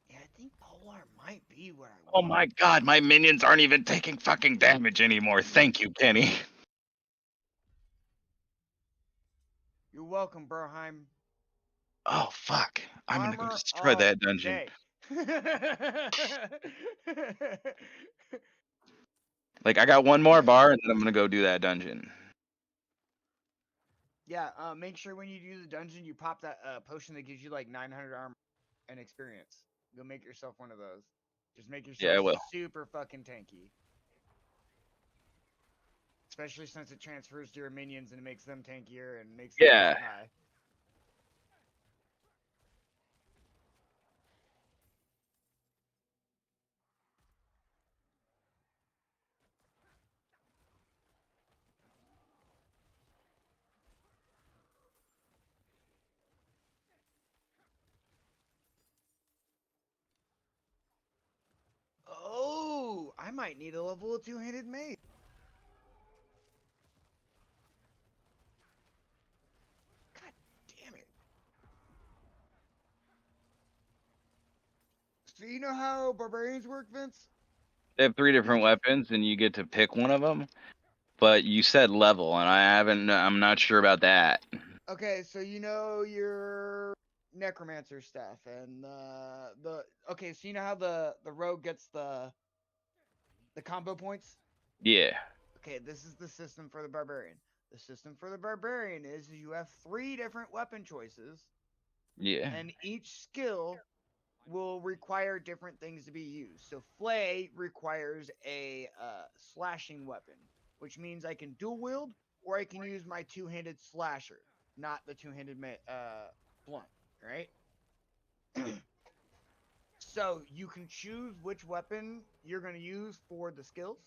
Yeah, I think Polar might be what I Oh want. my god, my minions aren't even taking fucking damage anymore. Thank you, Kenny. You're welcome, Broheim. Oh fuck. I'm gonna go Armor destroy all that dungeon. day. Like I got one more bar and then I'm gonna go do that dungeon. Yeah, make sure when you do the dungeon, you pop that potion that gives you like 900 armor and experience. Go make yourself one of those. Just make Yeah, I yourself will. super fucking tanky. Especially since it transfers to your minions and it makes them tankier and makes them Yeah. die. might need a level of two-handed mace. God damn it. So you know how barbarians work, Vince? They have 3 different weapons, and you get to pick one of them. But you said level, and I'm not sure about that. Okay, so you know your necromancer stuff and okay, so you know how the rogue gets the combo points? Yeah. Okay, this is the system for the barbarian. The system for the barbarian is you have 3 different weapon choices, Yeah. and each skill will require different things to be used. So flay requires a slashing weapon, which means I can dual wield or I can use my two-handed slasher, not the two-handed blunt, right? So you can choose which weapon you're going to use for the skills.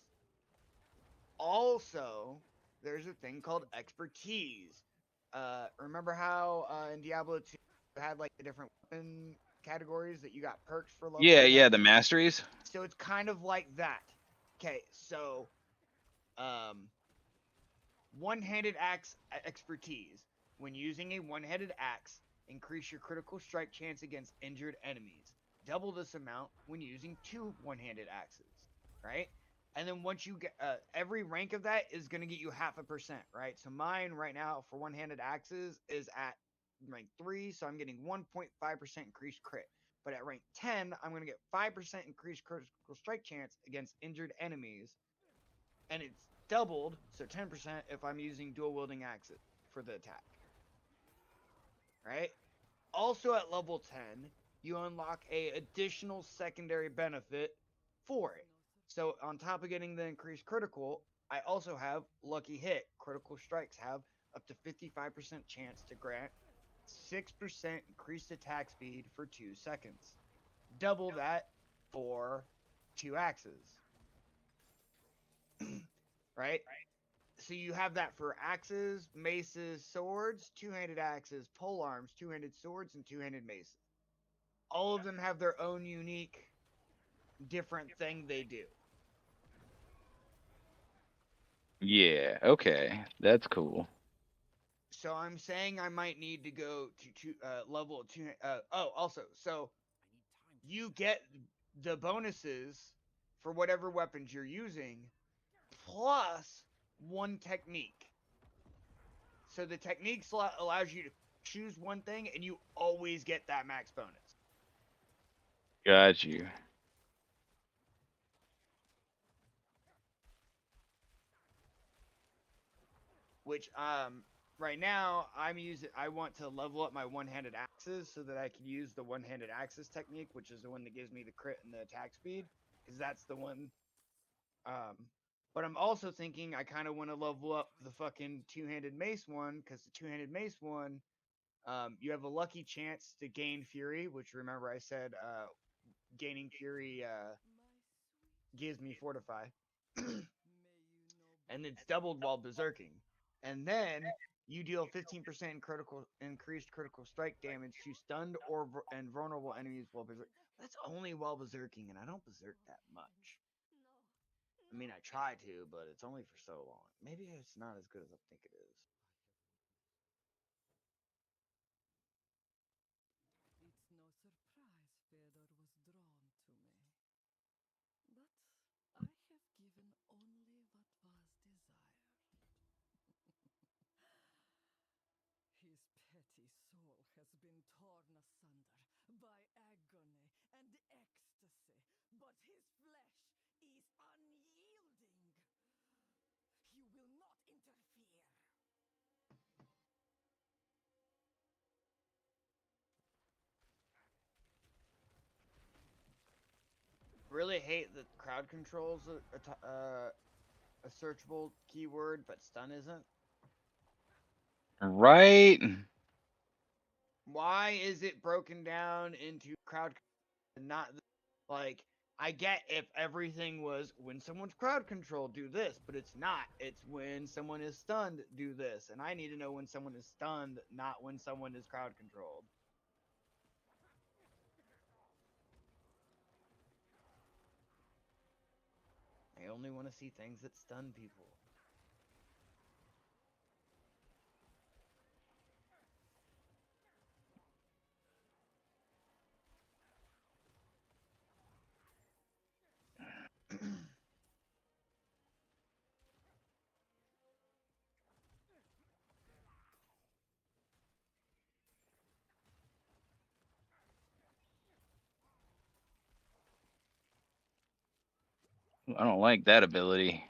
Also, there's a thing called expertise. Remember how in Diablo 2 you had like the different weapon categories that you got perks for leveling Yeah, up? the masteries. So it's kind of like that. Okay, so one-handed axe expertise. When using a one-handed axe, increase your critical strike chance against injured enemies. Double this amount when using 2 one-handed axes, right? And then once you get every rank of that is going to get you 0.5%, right? So mine right now for one-handed axes is at rank 3, so I'm getting 1.5% increased crit. But at rank 10, I'm going to get 5% increased critical strike chance against injured enemies, and it's doubled, so 10% if I'm using dual wielding axes for the attack. Right? Also at level 10, you unlock a additional secondary benefit for it. So on top of getting the increased critical, I also have lucky hit. Critical strikes have up to 55% chance to grant 6% increased attack speed for 2 seconds. Double that for 2 axes. Right? So you have that for axes, maces, swords, two-handed axes, pole arms, two-handed swords, and two-handed maces. All of them have their own unique, different thing they do. Yeah. Okay. That's cool. So I'm saying I might need to go to level 2. Also, so you get the bonuses for whatever weapons you're using, plus 1 technique. So the technique slot allows you to choose one thing, and you always get that max bonus. Got you. Which right now I want to level up my one-handed axes so that I can use the one-handed axes technique, which is the one that gives me the crit and the attack speed, because that's the one. But I'm also thinking I kind of want to level up the fucking two-handed mace one, because the two-handed mace one, you have a lucky chance to gain fury, which remember I said gaining fury gives me fortify. And it's doubled while berserking. And then you deal 15% increased critical strike damage to stunned and vulnerable enemies while berserk. That's only while berserking, and I don't berserk that much. I mean, I try to, but it's only for so long. Maybe it's not as good as I think it is. It's no surprise Fedor was drawn to me. But I have given only what was desired. His petty soul has been torn asunder by agony and ecstasy, but his flesh is unyielding. You will not interfere. Really hate that crowd control's a searchable keyword, but stun isn't. Right. Why is it broken down into crowd and not like I get if everything was when someone's crowd control do this, but it's not. It's when someone is stunned do this, and I need to know when someone is stunned, not when someone is crowd controlled. only want to see things that stun people. I don't like that ability. I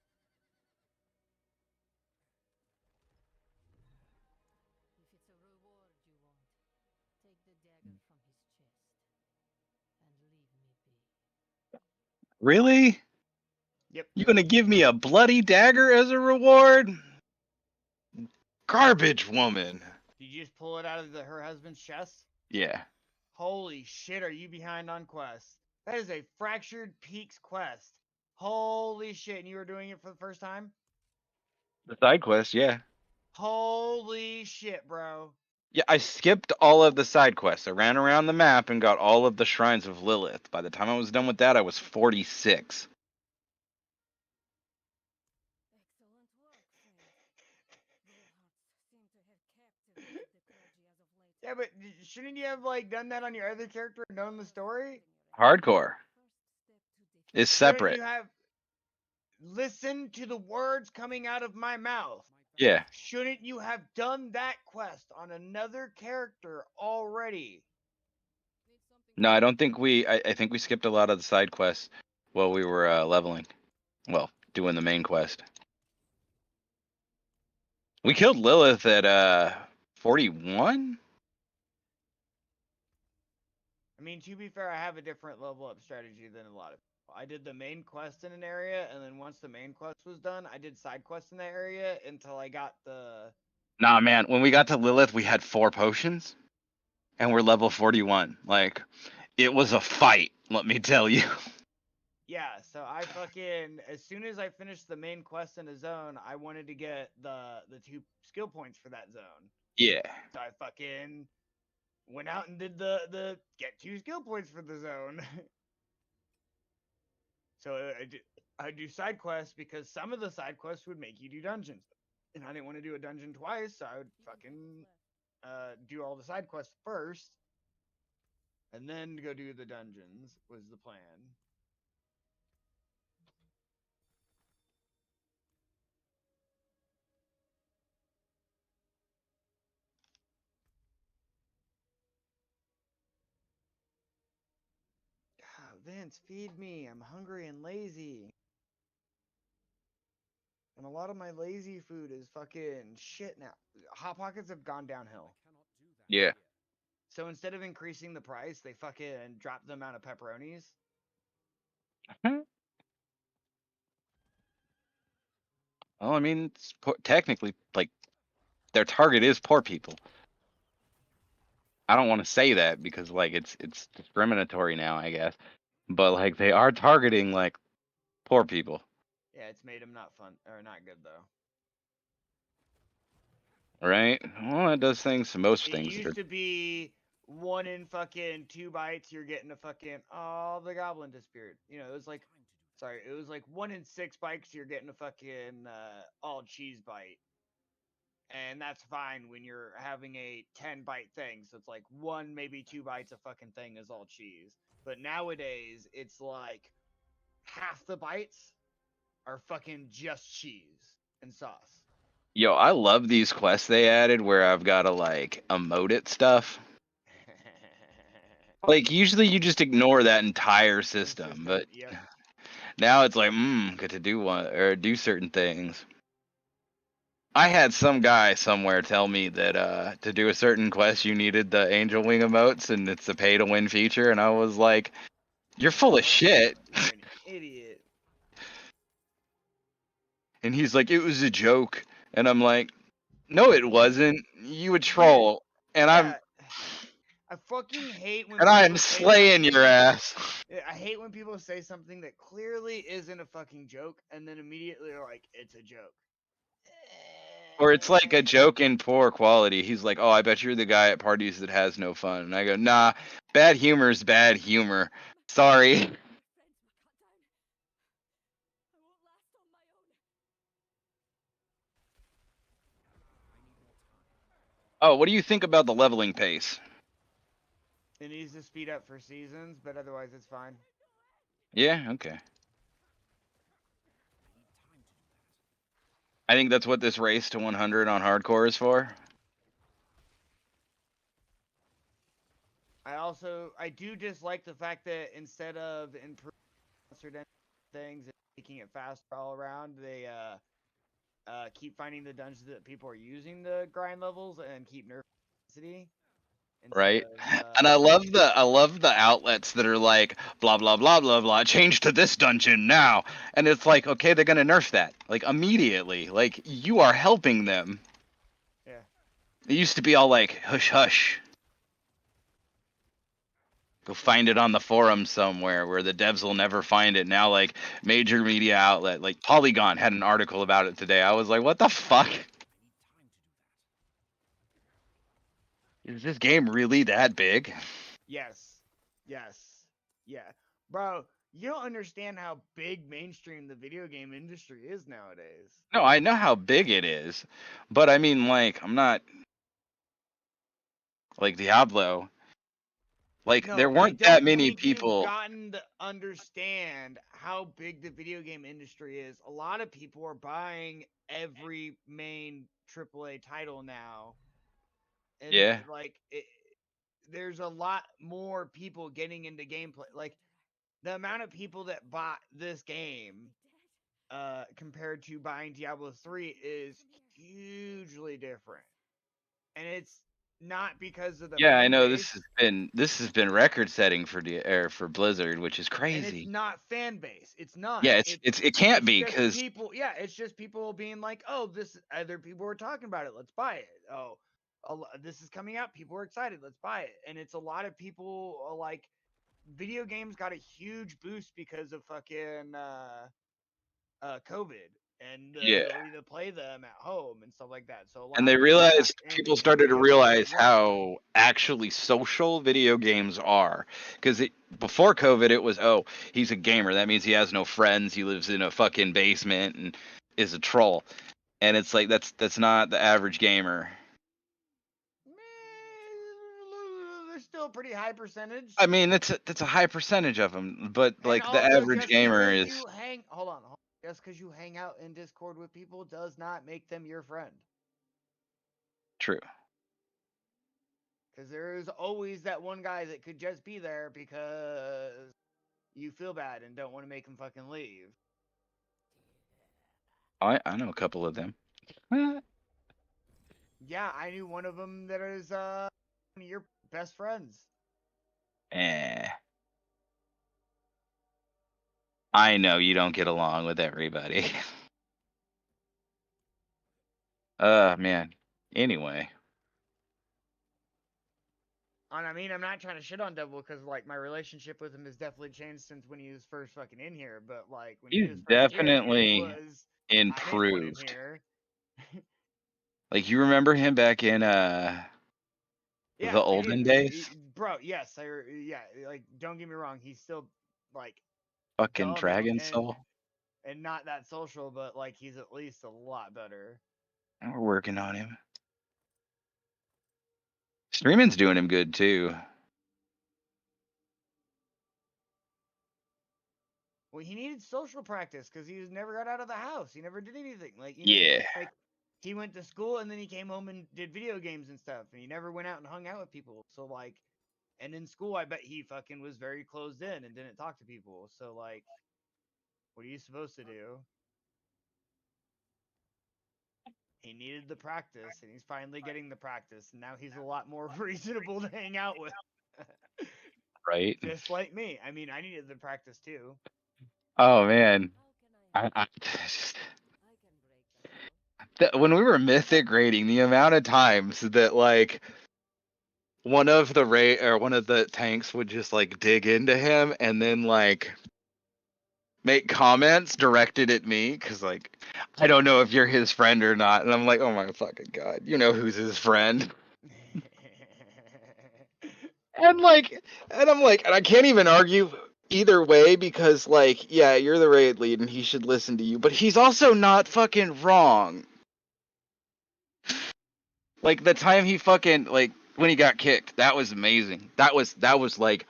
cannot carry more. What is this? If it's a reward you want, take the dagger from his chest and leave me be. Really? Yep. You gonna give me a bloody dagger as a reward? Garbage woman. Did you just pull it out of her husband's chest? Yeah. Holy shit, are you behind on quests? That is a Fractured Peaks quest. Holy shit, and you were doing it for the first time? The side quest, yeah. Holy shit, bro. Yeah, I skipped all of the side quests. I ran around the map and got all of the shrines of Lilith. By the time I was done with that, I was 46. Excellent work, friend. Your hearts seem to have captivated the clergy as of late. Yeah, but shouldn't you have like done that on your other character and known the story? Hardcore is Shouldn't separate. you have listened to the words coming out of my mouth? Yeah. Shouldn't you have done that quest on another character already? No, I don't think we. I think we skipped a lot of the side quests while we were leveling. Well, doing the main quest. We killed Lilith at 41. I mean, to be fair, I have a different level up strategy than a lot of people. I did the main quest in an area, and then once the main quest was done, I did side quests in that area until I got the. Nah, man. When we got to Lilith, we had 4 potions, and we're level 41. Like, it was a fight. Let me tell you. Yeah, so I fucking as soon as I finished the main quest in a zone, I wanted to get the 2 skill points for that zone. Yeah. So I fucking went out and did the get 2 skill points for the zone. So I do side quests because some of the side quests would make you do dungeons, and I didn't want to do a dungeon twice, so I would fucking do all the side quests first, and then go do the dungeons was the plan. God, Vince, feed me. I'm hungry and lazy. And a lot of my lazy food is fucking shit now. Hot Pockets have gone downhill. I cannot do that Yeah. here. So instead of increasing the price, they fucking dropped the amount of pepperonis. Well, I mean, it's technically, like, their target is poor people. I don't want to say that because, like, it's discriminatory now, I guess. But like, they are targeting like poor people, Yeah, it's made them not fun or not good though. right? Well, it does things to most It things that are. used to be 1 in fucking 2 bites, you're getting a fucking the goblin disappeared. You know, it was like Sorry, it was like 1 in 6 bites you're getting a fucking all cheese bite. And that's fine when you're having a 10 bite thing. So it's like 1, maybe 2 bites a fucking thing is all cheese. But nowadays, it's like half the bites are fucking just cheese and sauce. Yo, I love these quests they added where I've got to like emote it stuff. Like usually you just ignore that entire system, but Yep. now it's like, get to do one or do certain things. I had some guy somewhere tell me that to do a certain quest you needed the angel wing emotes and it's a pay to win feature, and I was like, "You're full of No, shit." you're an idiot. And he's like, "It was a joke," and I'm like, "No, it wasn't. You a Dude, troll." And yeah. I fucking hate when I'm people say slaying something. your ass. I hate when people say something that clearly isn't a fucking joke and then immediately are like, it's a joke. Or it's like a joke in poor quality. He's like, "Oh, I bet you're the guy at parties that has no fun." And I go, "Nah, bad humor is bad humor. Sorry." My friends were cut down. I won't last on my own. Oh, what do you think about the leveling pace? It needs to speed up for seasons, but otherwise it's fine. Yeah, okay. I think that's what this race to 100 on hardcore is for. I do dislike the fact that instead of improving monster things and making it faster all around, they keep finding the dungeons that people are using the grind levels and keep nerfing density instead Right. of And I love the outlets that are like blah blah blah blah blah change to this dungeon now. And it's like, okay, they're gonna nerf that. Like immediately. Like you are helping them. yeah. It used to be all like hush hush. Go find it on the forum somewhere where the devs will never find it. Now like major media outlet, like Polygon had an article about it today. I was like, what the fuck? Is this game really that big? Yes. Yes. Yeah. Bro, you don't understand how big mainstream the video game industry is nowadays. No, I know how big it is. But I mean like I'm not like Diablo. Like there No, I weren't that don't many think you've people. gotten to understand how big the video game industry is. A lot of people are buying every main AAA title now. And Yeah. there's a lot more people getting into gameplay. Like the amount of people that bought this game compared to buying Diablo 3 is hugely different. And it's not because of the Yeah, I fan know base, this has been record setting for Blizzard, which is and it's crazy. not fan base. It's not. Yeah, it can't It's be just because people. Yeah, it's just people being like, "Oh, this other people are talking about it. Let's buy it." Oh, this is coming out. People are excited. Let's buy it. And it's a lot of people like video games got a huge boost because of fucking COVID and the yeah. ability to play them at home and stuff like that. So a And lot they of people got realized people into started to video games as realize well. how actually social video games are. Because before COVID, it was, oh, he's a gamer. That means he has no friends. He lives in a fucking basement and is a troll. And it's like that's not the average gamer. There's still a pretty high percentage. I mean, that's a high percentage of them, but And like the also, average just gamer because is you hang, hold on, just because you hang out in Discord with people does not make them your friend. true. Because there is always that one guy that could just be there because you feel bad and don't want to make him fucking leave. I know a couple of them. Yeah, I knew one of them that is one of your best friends. Eh. I know you don't get along with everybody. Man. Anyway, And I mean, I'm not trying to shit on Devil because like my relationship with him has definitely changed since when he was first fucking in here. But like when he he's was first here, it definitely was I didn't want him improved. here. Like you remember him back in Yeah, the I olden do, days? bro. Yes, yeah. Like, don't get me wrong. He's still like Fucking dumb Dragon and Soul. and not that social, but like he's at least a lot better. We're working on him. Streaming's doing him good too. Well, he needed social practice because he never got out of the house. He never did anything. Like Yeah. like he went to school and then he came home and did video games and stuff, and he never went out and hung out with people. So like, and in school, I bet he fucking was very closed in and didn't talk to people. So like, what are you supposed to do? He needed the practice, and he's finally getting the practice, and now he's a lot more reasonable to hang out with. Right. Just like me. I mean, I needed the practice too. Oh man. I just, when we were mythic rating, the amount of times that like one of the tanks would just like dig into him and then like make comments directed at me because like I don't know if you're his friend or not, and I'm like, oh my fucking god, you know who's his friend. And like, and I'm like, and I can't even argue either way because like, yeah, you're the raid lead and he should listen to you, but he's also not fucking wrong. Like the time he fucking like when he got kicked, that was amazing. That was like,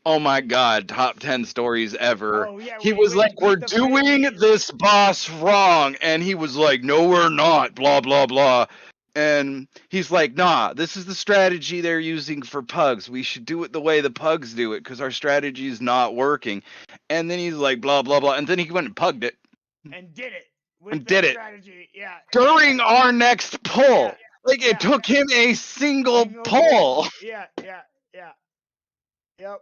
oh my god, top 10 stories ever. Oh yeah, He when he was went like, and we're beat the fight doing immediately. this boss wrong, and he was like, no, we're not. Blah blah blah. And he's like, nah, this is the strategy they're using for pugs. We should do it the way the pugs do it because our strategy is not working. And then he's like, blah, blah, blah. And then he went and pugged it And did it with and that did it strategy. Yeah. during our next pull. Yeah. Like, it Yeah. took him a single Single pull. Yeah. Yep.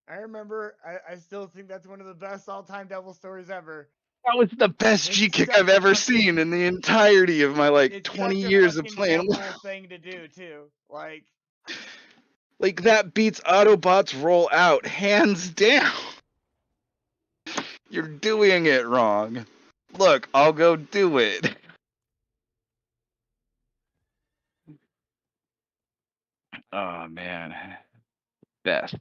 I remember. I still think that's one of the best all-time devil stories ever. That was the best It's G kick such I've a ever fucking- seen in the entirety of my like It's 20 such a years of fucking playing. devil thing to do too. Like, Like that beats Autobots roll out hands down. You're doing it wrong. Look, I'll go do it. Oh man. Best.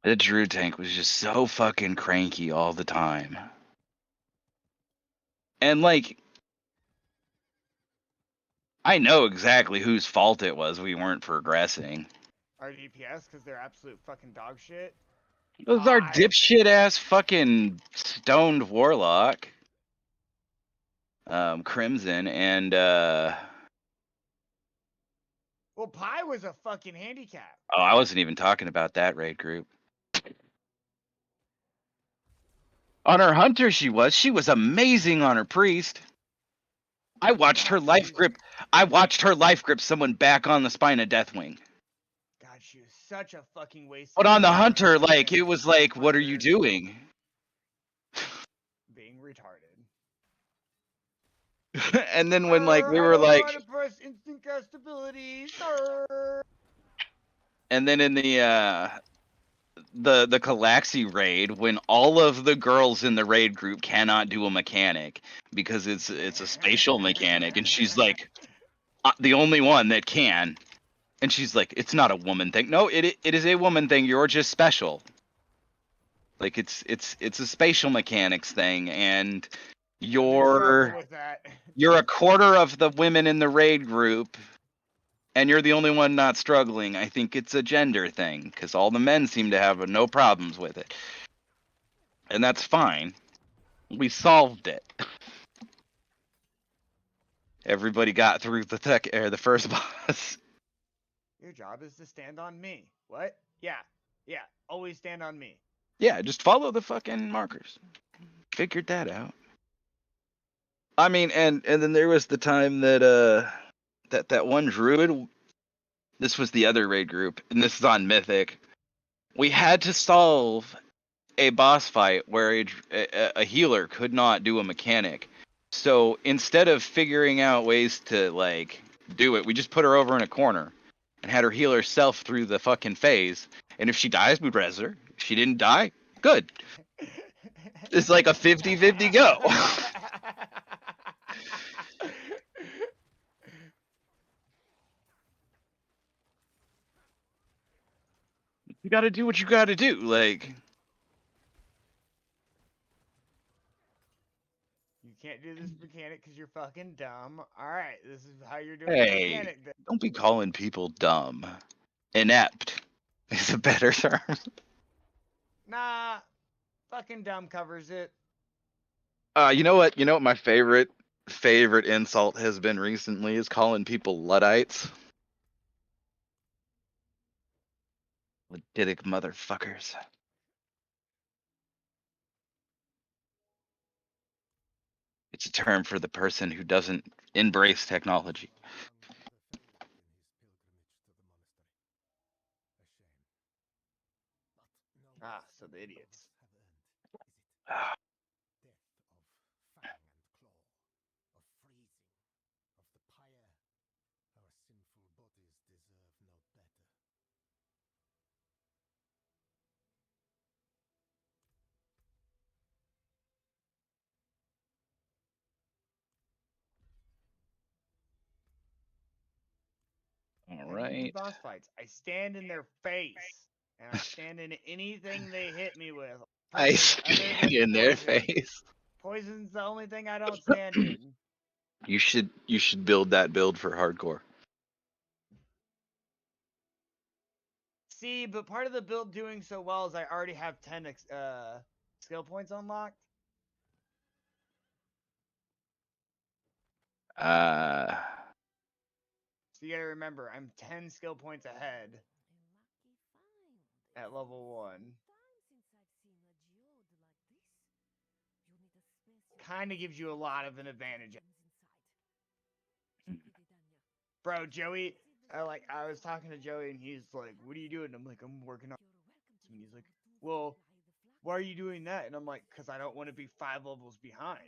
The Drew tank was just so fucking cranky all the time. And like I know exactly whose fault it was we weren't progressing. our DPS because they're absolute fucking dog shit. It was our Pie. dipshit ass fucking stoned warlock. Crimson and Well, Pie was a fucking handicap. oh, I wasn't even talking about that raid group. On her hunter she was amazing on her priest. I watched her life grip someone back on the spine of Deathwing. God, she was such a fucking waste. But of on the time hunter, fucking like it was like, what are you hunter doing? being retarded. And then when like we were like, I don't know how to press instant cast abilities. Arr. and then in the Calaxi raid, when all of the girls in the raid group cannot do a mechanic because it's a spatial mechanic, and she's like the only one that can, and she's like, it's not a woman thing. No, it is a woman thing. You're just special. Like it's a spatial mechanics thing, and I've been struggling you're with that. a quarter of the women in the raid group, and you're the only one not struggling. I think it's a gender thing because all the men seem to have no problems with it, and that's fine. We solved it. Everybody got through the first boss. Your job is to stand on me. What? Yeah. Always stand on me. Yeah, just follow the fucking markers. Figured that out. I mean, and then there was the time that that one druid. This was the other raid group, and this is on Mythic. We had to solve a boss fight where a healer could not do a mechanic. So instead of figuring out ways to like do it, we just put her over in a corner and had her heal herself through the fucking phase. And if she dies, we'd res her. If she didn't die, good. It's like a 50-50 go. You got to do what you got to do. Like, You can't do this mechanic because you're fucking dumb. All right, this is how you're doing the hey, mechanic. Then. don't be calling people dumb. Inept is a better term. Nah, fucking dumb covers it. You know what? You know what my favorite insult has been recently is calling people Luddites. Luditic motherfuckers. It's a term for the person who doesn't embrace technology. Ah, so the idiots. All How do you do right. boss fights? I stand in their face, and I stand in anything they hit me with. I Other stand than in their poison. face. Poison's the only thing I don't stand in. You should build that build for hardcore. See, but part of the build doing so well is I already have 10 skill points unlocked. Uh, So you gotta remember, I'm 10 skill points ahead at level 1. Kind of gives you a lot of an advantage. Bro, Joey, I was talking to Joey and he's like, "What are you doing?" I'm like, "I'm working on." And he's like, "Well, why are you doing that?" And I'm like, "Cause I don't want to be 5 levels behind."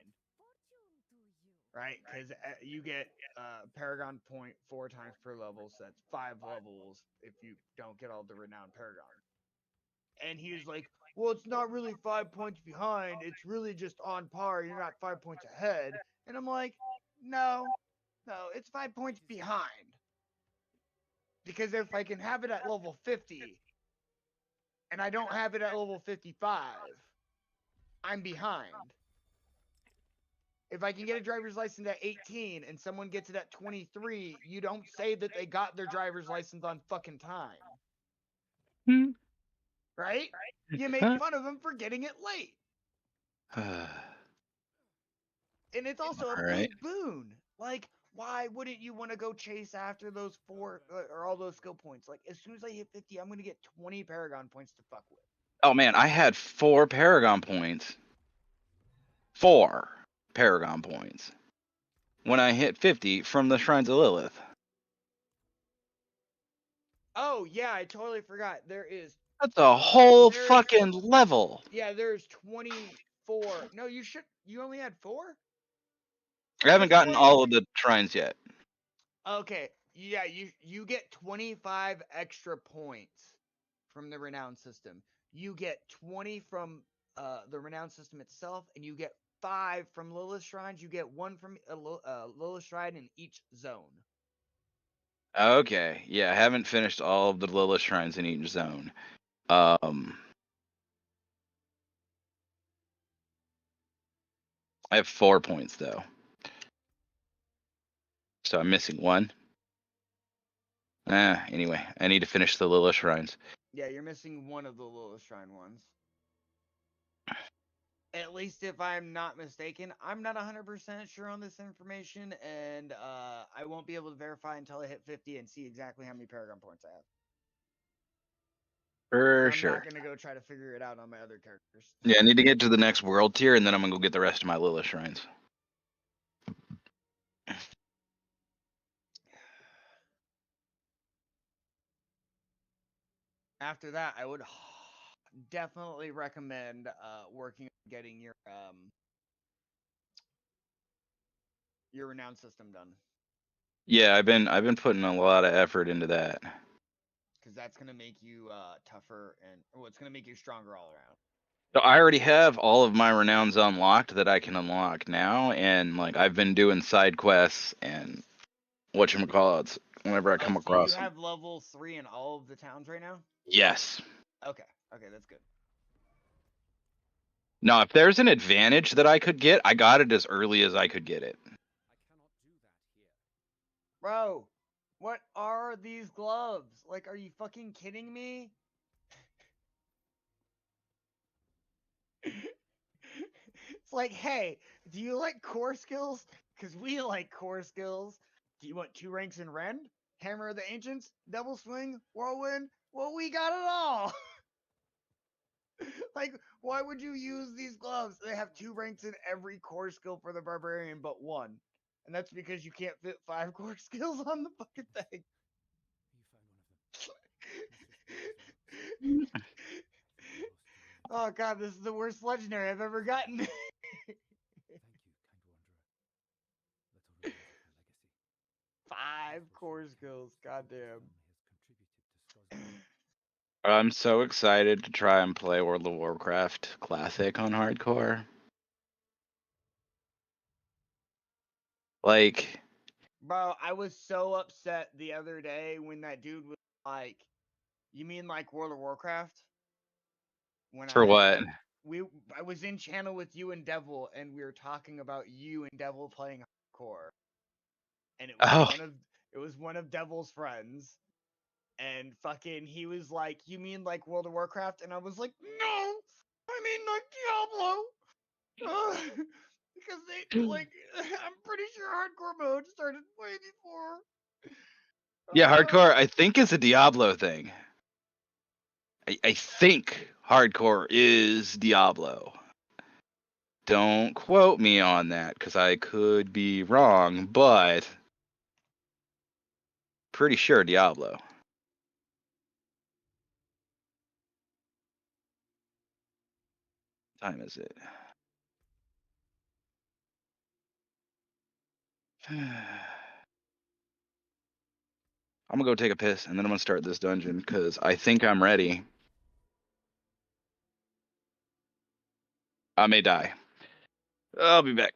Right? Because you get Paragon point 4 times per level, so that's 5 levels if you don't get all the renowned Paragon. And he was like, "Well, it's not really 5 points behind. It's really just on par. You're not 5 points ahead." And I'm like, "No, it's 5 points behind. Because if I can have it at level 50 and I don't have it at level 55, I'm behind. If I can get a driver's license at 18 and someone gets it at 23, you don't say that they got their driver's license on fucking time. Right? You make fun of them for getting it late. And it's also a all right. big boon. Like, why wouldn't you want to go chase after those 4 or all those skill points? Like, as soon as I hit 50, I'm going to get 20 Paragon points to fuck with. Oh man, I had 4 Paragon points. 4 Paragon points when I hit 50 from the Shrines of Lilith. Oh, yeah, I totally forgot. There is. That's a whole There's- fucking level. Yeah, there's 24. No, you only had 4? I haven't There's gotten all of the shrines yet. Okay, yeah, you get 25 extra points from the renown system. You get 20 from the renown system itself, and you get 5 from Lilith shrines. You get 1 from Lilith shrine in each zone. Okay, yeah, I haven't finished all of the Lilith shrines in each zone. I have 4 points though, so I'm missing 1. Anyway, I need to finish the Lilith shrines. Yeah, you're missing 1 of the Lilith shrine ones. At least if I'm not mistaken, I'm not 100% sure on this information, and I won't be able to verify until I hit 50 and see exactly how many Paragon points I have. For I'm sure. not gonna go try to figure it out on my other characters. Yeah, I need to get to the next world tier, and then I'm gonna go get the rest of my Lilith shrines. After that, I would definitely recommend working on getting your renown system done, Yeah, I've been putting a lot of effort into that. because that's gonna make you tougher and it's gonna make you stronger all around. So I already have all of my renowns unlocked that I can unlock now, and like I've been doing side quests and whatchamacallits whenever I come So across you them. have level 3 in all of the towns right now. Yes. Okay. Okay, that's good. No, if there's an advantage that I could get, I got it as early as I could get it. I cannot do that here. Bro, what are these gloves? Like, are you fucking kidding me? It's like, hey, do you like core skills? Because we like core skills. Do you want 2 ranks in Rend? Hammer of the Ancients? Double Swing? Whirlwind? Well, we got it all! Like, why would you use these gloves? They have 2 ranks in every core skill for the Barbarian but 1. And that's because you can't fit 5 core skills on the fucking thing. You found one of them. Must have been as well. Oh god, this is the worst legendary I've ever gotten. Thank you, kind wanderer. Little remains of my legacy. 5 core skills, goddamn. Family has contributed to Scuz's I'm so excited to try and play World of Warcraft Classic on hardcore. Like, Bro, I was so upset the other day when that dude was like, "You mean like World of Warcraft?" When for what? I was in channel with you and Devil, and we were talking about you and Devil playing hardcore, and Oh, it was one of Devil's friends, and fucking he was like, "You mean like World of Warcraft?" And I was like, "No, I mean like Diablo." Because they like, I'm pretty sure hardcore mode started way before. yeah, hardcore, I think, is a Diablo thing. I think hardcore is Diablo. Don't quote me on that, because I could be wrong, but pretty sure Diablo. What time is it? I'm gonna go take a piss, and then I'm gonna start this dungeon, because I think I'm ready. I may die. I'll be back.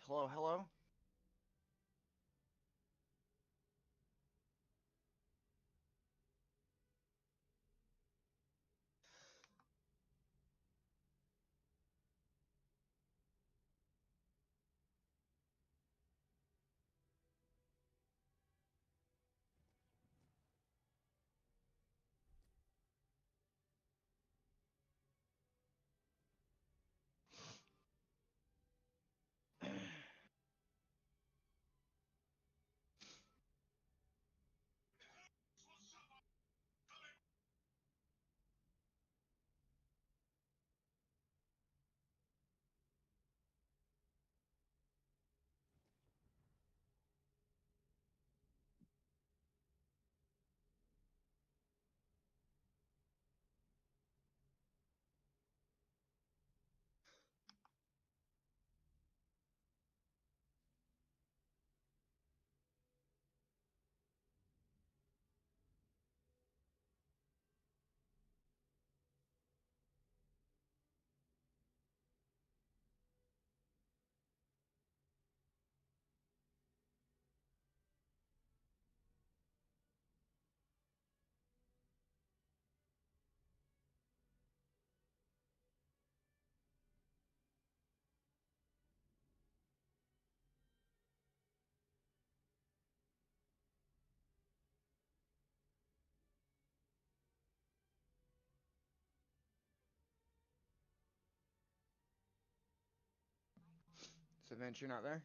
Hello, hello. So Vince, you're not there?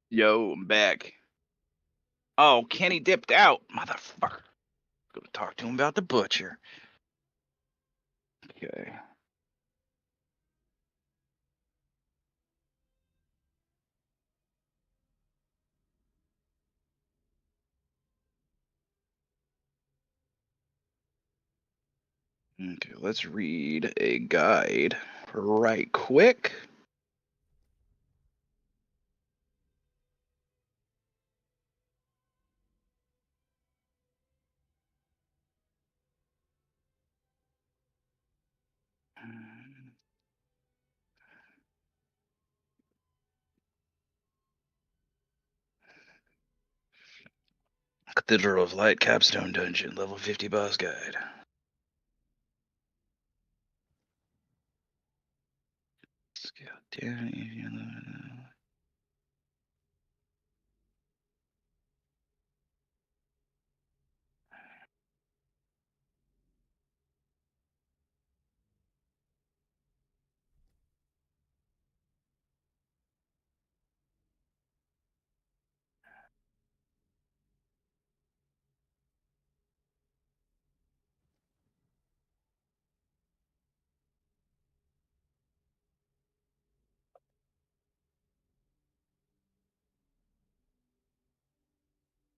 Yo, I'm back. Oh, Kenny dipped out, motherfucker. Go talk to him about the butcher. Okay. Okay, let's read a guide right quick. Cathedral of Light Capstone Dungeon, level 50 boss guide. Scout down.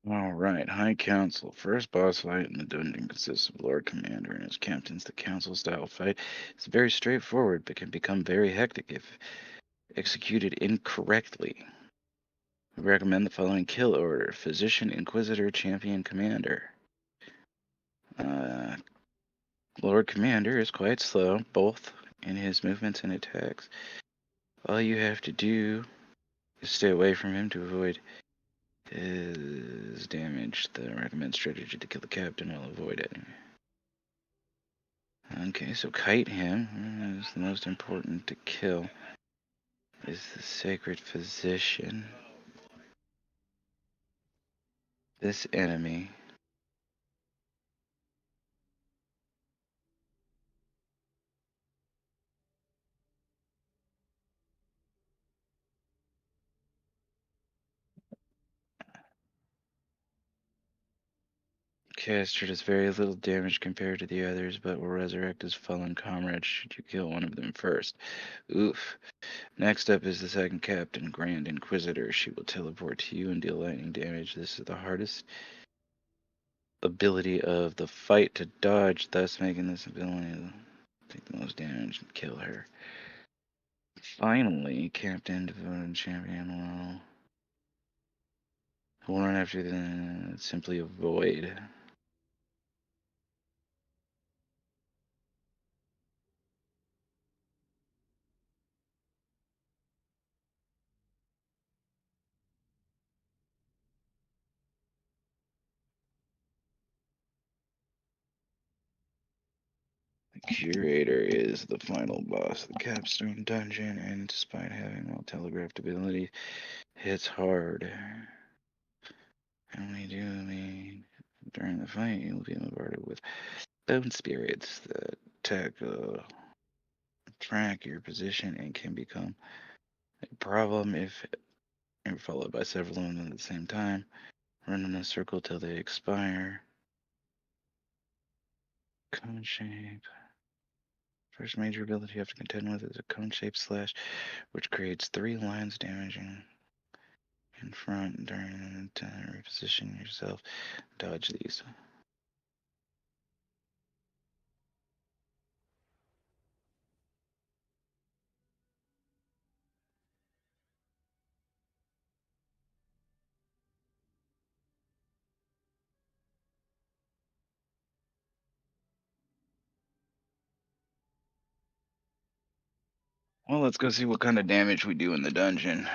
Alright, High Council. First boss fight in the dungeon consists of Lord Commander and his captains. The council style fight is very straightforward but can become very hectic if executed incorrectly. We recommend the following kill order: Physician, Inquisitor, Champion, Commander. Lord Commander is quite slow, both in his movements and attacks. All you have to do is stay away from him to avoid his damage. The recommended strategy to kill the captain will avoid it. Okay, so kite him is the most important to kill. is the sacred physician. This enemy caster does very little damage compared to the others, but will resurrect his fallen comrades should you kill one of them first. Oof. Next up is the second captain, Grand Inquisitor. She will teleport to you and deal lightning damage. This is the hardest ability of the fight to dodge, thus making this ability to take the most damage and kill her. Finally, Captain Devoted Champion will run after the simply avoid. The Curator is the final boss of the Capstone Dungeon, and despite having well telegraphed ability, hits hard. And we do mean during the fight you'll be bombarded with bone spirits that track your position and can become a problem if you're followed by several of them at the same time. Run in a circle till they expire. Cone shape. First major ability you have to contend with is a cone shaped slash, which creates 3 lines damaging in front during an reposition yourself. Dodge these. Well, let's go see what kind of damage we do in the dungeon. Not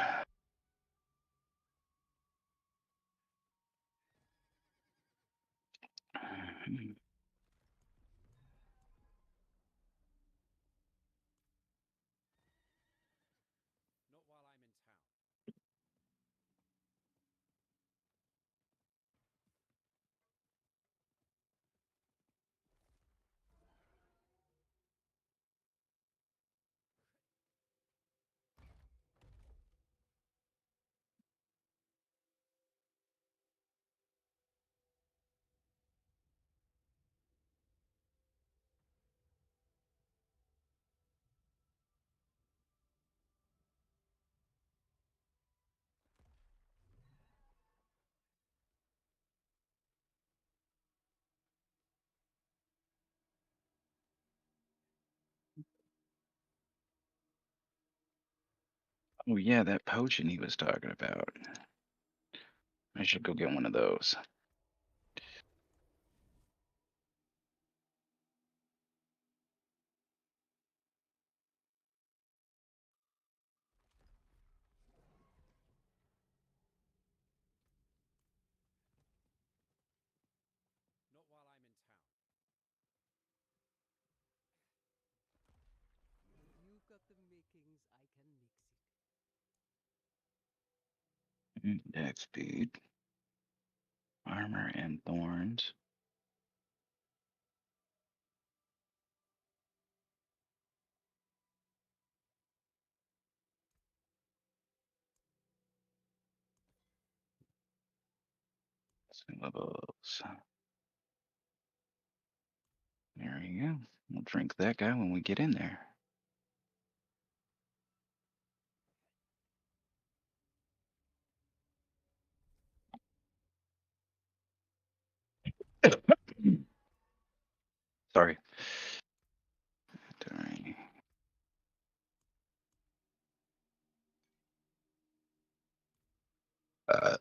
while I'm in town. Oh yeah, that potion he was talking about. I should go get one of those. Not while I'm in town. You've got the makings, I can mix it. Dex speed, armor, and thorns. Levels. There you go. We'll drink that guy when we get in there. Sorry. Sorry. Uh,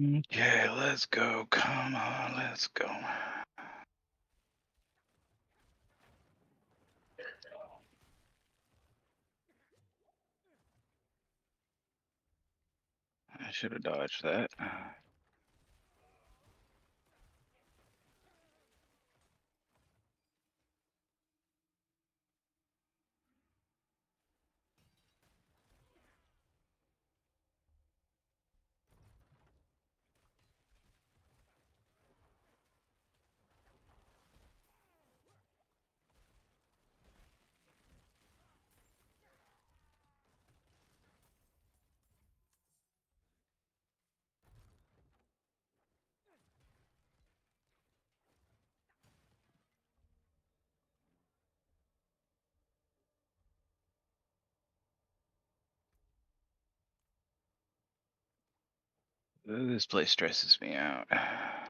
Okay, let's go. Come on, let's go. I should have dodged that. This place stresses me out. I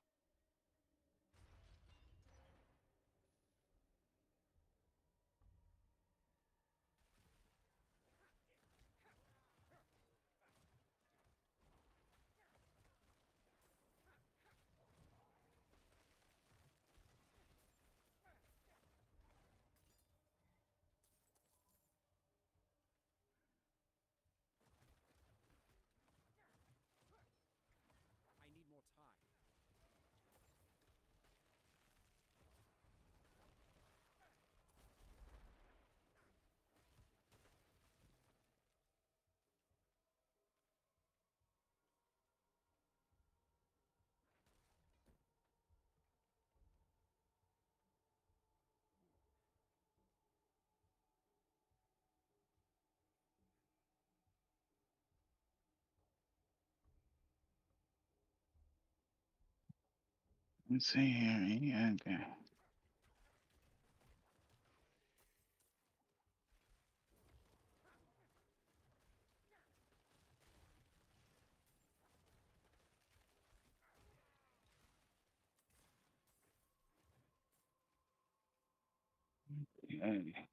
need more time. Let's see here. Yeah, okay. Okay. I need more time.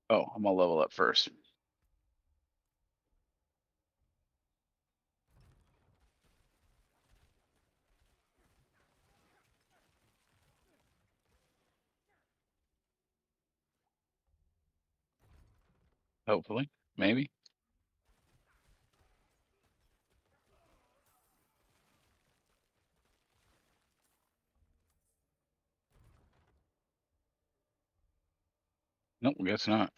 Oh, I'm gonna level up first. Hopefully. Maybe. Nope, guess not.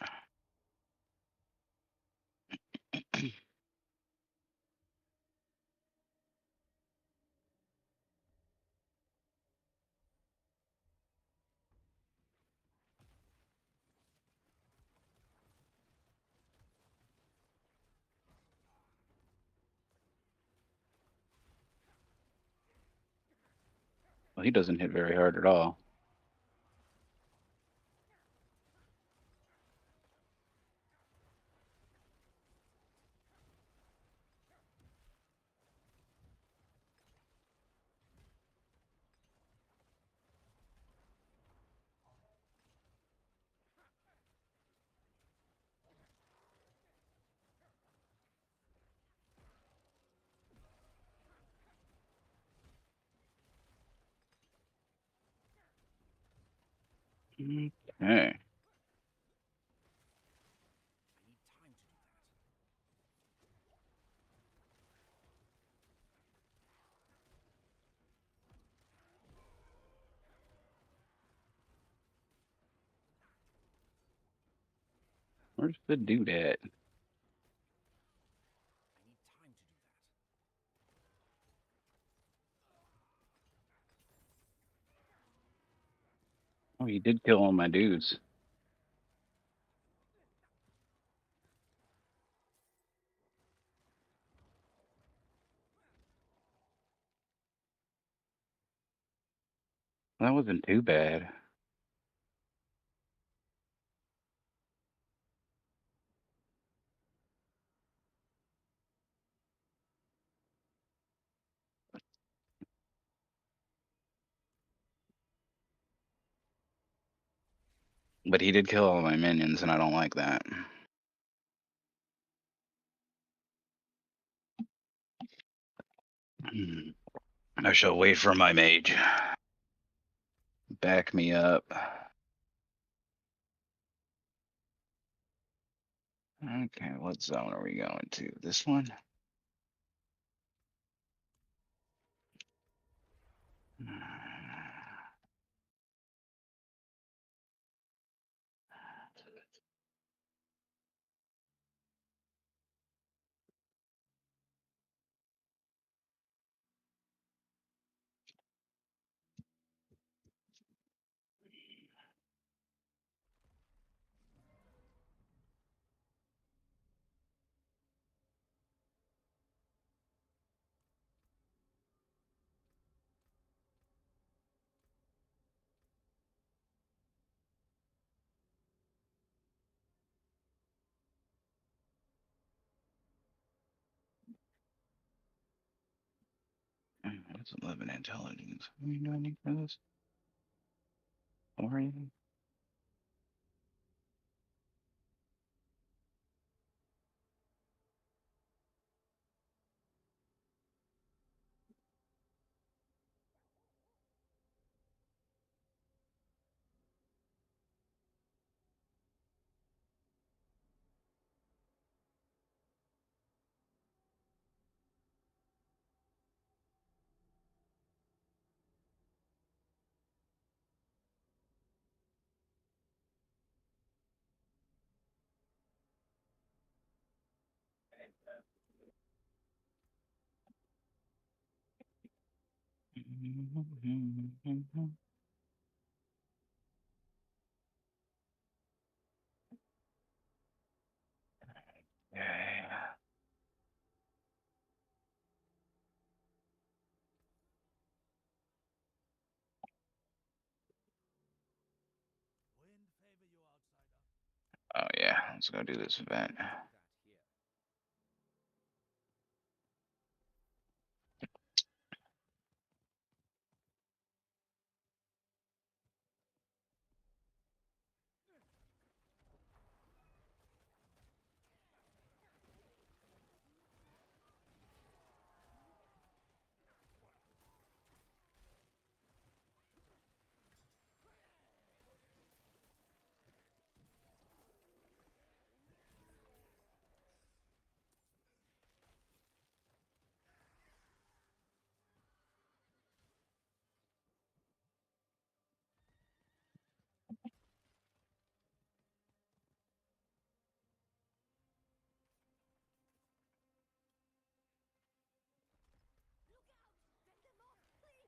Well, he doesn't hit very hard at all. Okay. Where's the dude at? I need time to do that. Oh, he did kill all my dudes. That wasn't too bad. But he did kill all my minions, and I don't like that. I shall wait for my mage. Back me up. Okay, what zone are we going to? This one? That's 11 intelligence. What are you doing for this? Or anything? Okay. Wind favor you, outsider. Oh yeah, let's go do this event. Do that here. I need time to do that.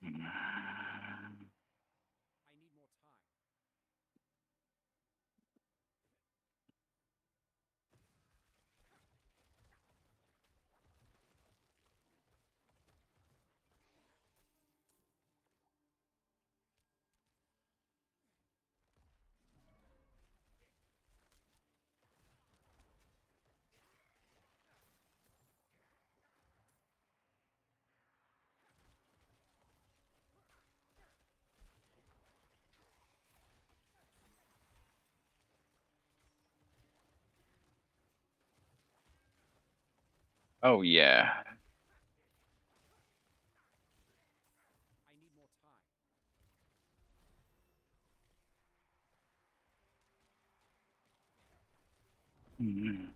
I need more time. Oh yeah. Mm.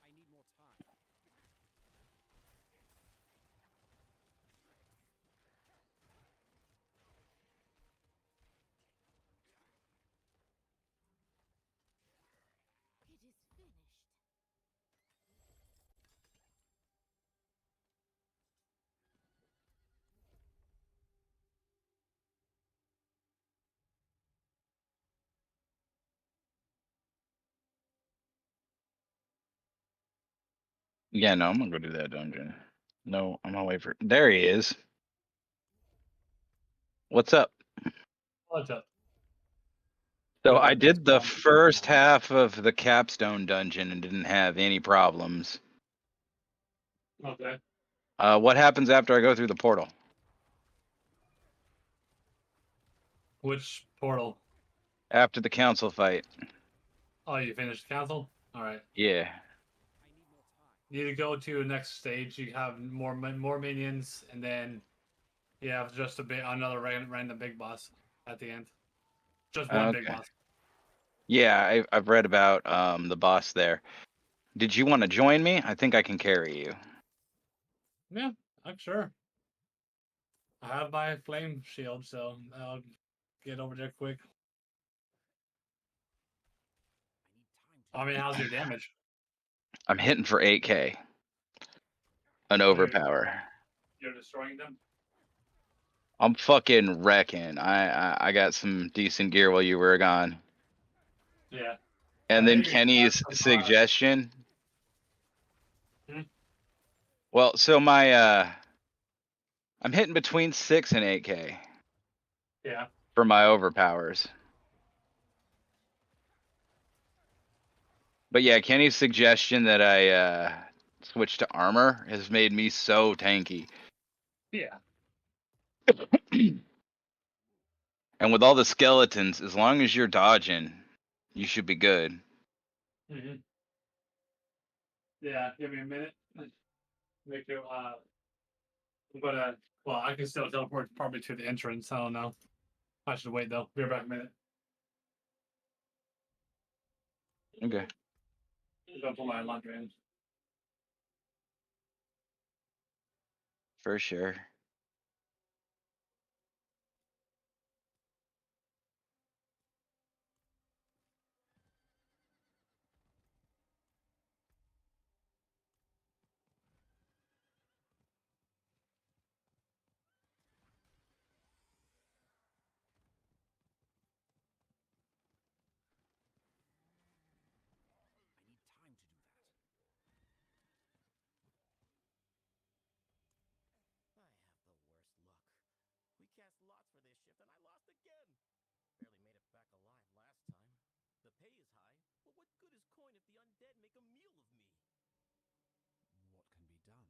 I need more time. It is finished. Yeah, no, I'm gonna go do that dungeon. No, I'm gonna wait for. There he is. What's up? What's up? So Look I at this did the one. first half of the capstone dungeon and didn't have any problems. Okay. What happens after I go through the portal? Which portal? After the council fight? Oh, you finished the council? All right. Yeah. I need more time. You need to go to the next stage. You have more minions, and then you have just another random big boss at the end. Just one big Okay. boss. Yeah, I've read about the boss there. Did you want to join me? I think I can carry you. Yeah, I'm sure. I have my flame shield, so I'll get over there quick. I need time to. I mean, how's your damage? I'm hitting for 8K. An overpower. You're destroying them? I'm fucking wrecking. I got some decent gear while you were gone. Yeah. And I then think you should have Kenny's some, suggestion. Hmm? Well, so I'm hitting between 6 and 8K Yeah. for my overpowers. But yeah, Kenny's suggestion that I switch to armor has made me so tanky. Yeah. And with all the skeletons, as long as you're dodging, you should be good. Mm-hmm. Yeah. Give me a minute. Make you. I'm gonna. Well, I can still teleport probably to the entrance. I don't know. I should wait though. Be right back a minute. Okay. Go put my laundry in. For sure. I need time to do that. I have the worst luck. We cast lots for this shift and I lost again. Barely made it back alive last time. The pay is high, but what good is coin if the undead make a meal of me? What can be done?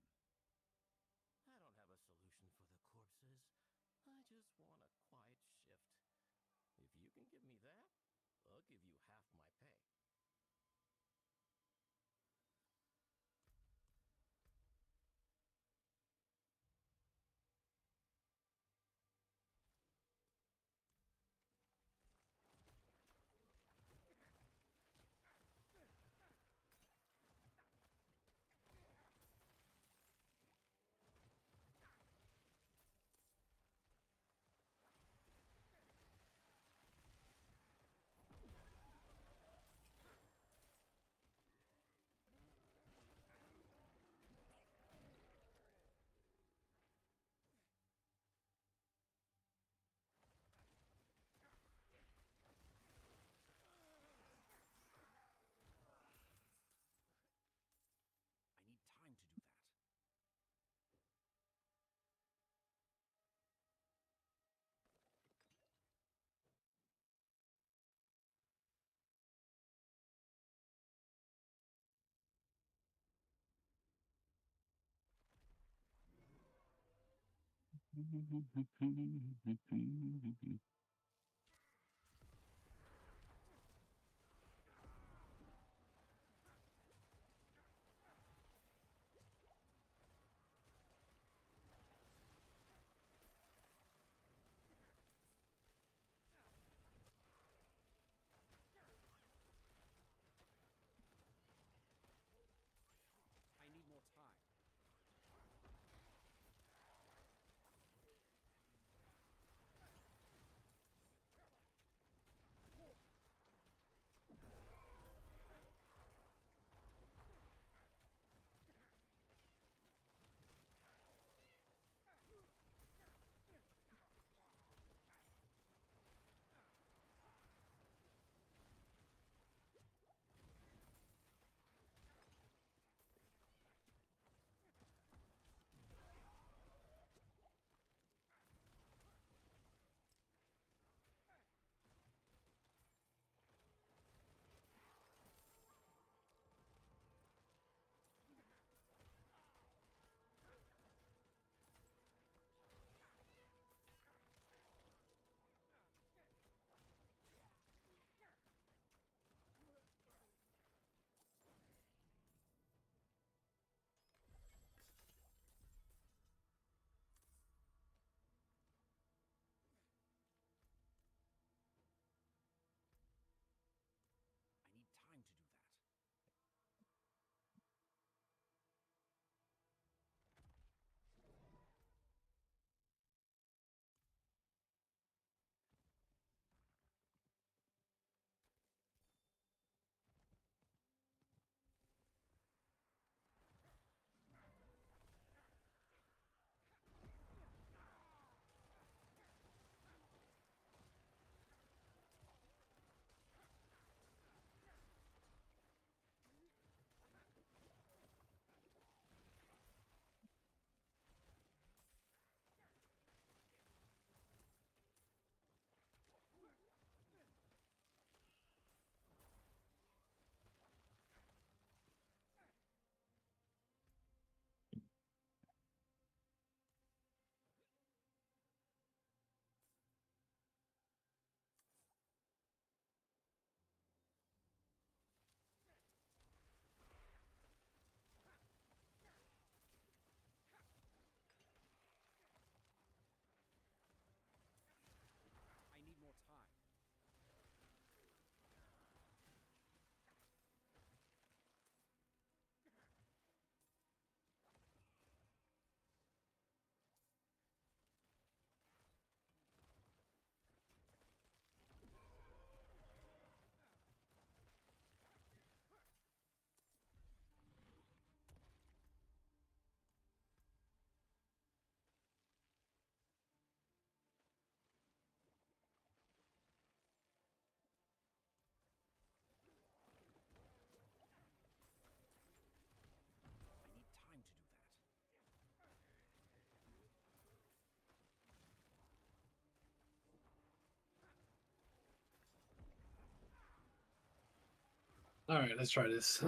I don't have a solution for the corpses. I just want a quiet shift. If you can give me that, I'll give you half my pay. I need time to do that. All right, let's try this.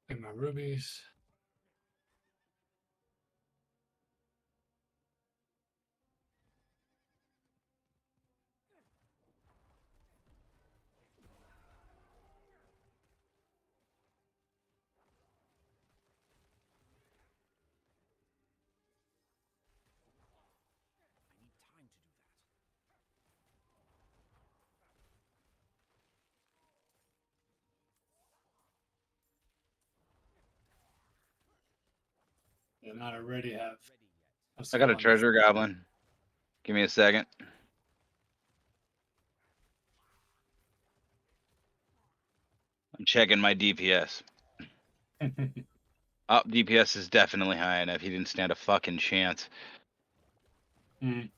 Get my rubies. I need time to do that. And I already have Ready yet? a I got skill a on this. treasure goblin. Give me a second. I'm checking my DPS. Oh, DPS is definitely high enough. He didn't stand a fucking chance. Hmm. I need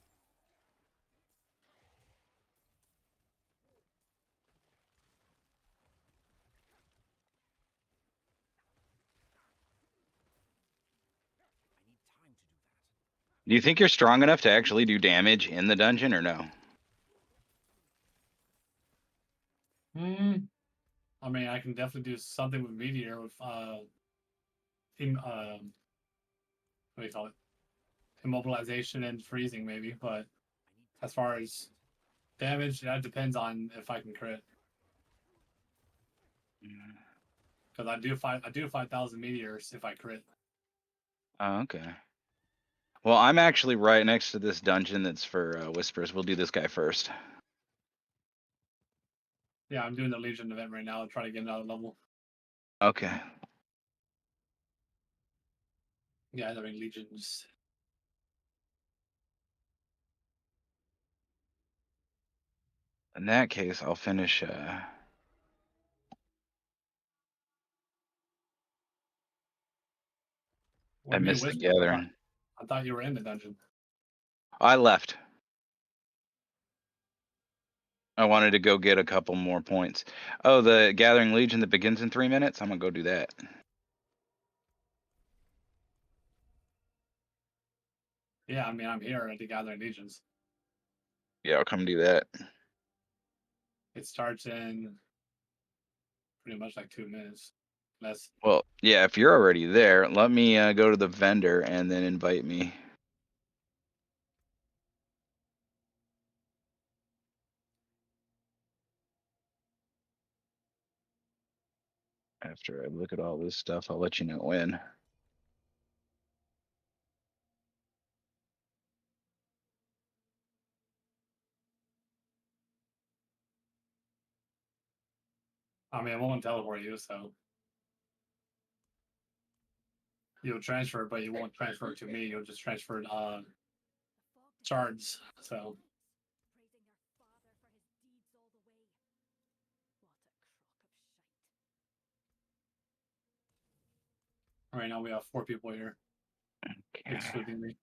time to do that. Do you think you're strong enough to actually do damage in the dungeon or no? Hmm. I mean, I can definitely do something with meteor with what do you call it? Immobilization and freezing, maybe. But I need as time far to as damage, that depends on if I can crit. Because I do 5,000 meteors if I crit. Oh, okay. Well, I'm actually right next to this dungeon that's for whispers. We'll do this guy first. Yeah, I'm doing the Legion event right now to try to get another level. Okay. Gathering Legions. In that case, I'll finish. What I do you mean missed the Whispers? gathering. I thought you were in the dungeon. I left. I wanted to go get a couple more points. Oh, the Gathering Legion that begins in 3 minutes? I'm gonna go do that. Yeah, I mean, I'm here at the Gathering Legions. Yeah, I'll come do that. It starts in pretty much like 2 minutes. Less. Well, yeah, if you're already there, let me go to the vendor and then invite me. After I look at all this stuff, I'll let you know when. I mean, I won't teleport you, so you'll transfer, but you won't transfer to me. You'll just transfer shards. So Praising our father for his deeds all the way. What a crock of shite. right now we have 4 people here, Okay. excluding me.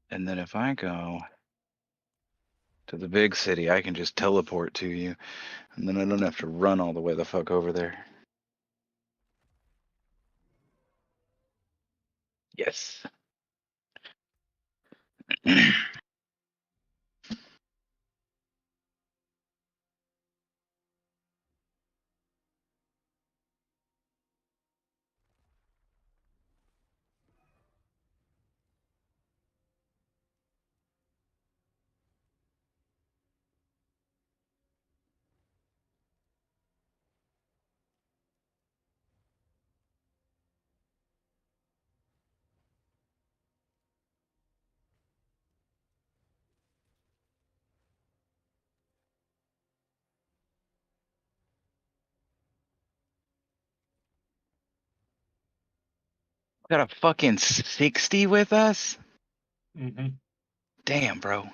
And then if I go to the big city, I can just teleport to you, and then I don't have to run all the way the fuck over there. Yes. Got a fucking 60 with us? Mm-hmm. Damn, bro.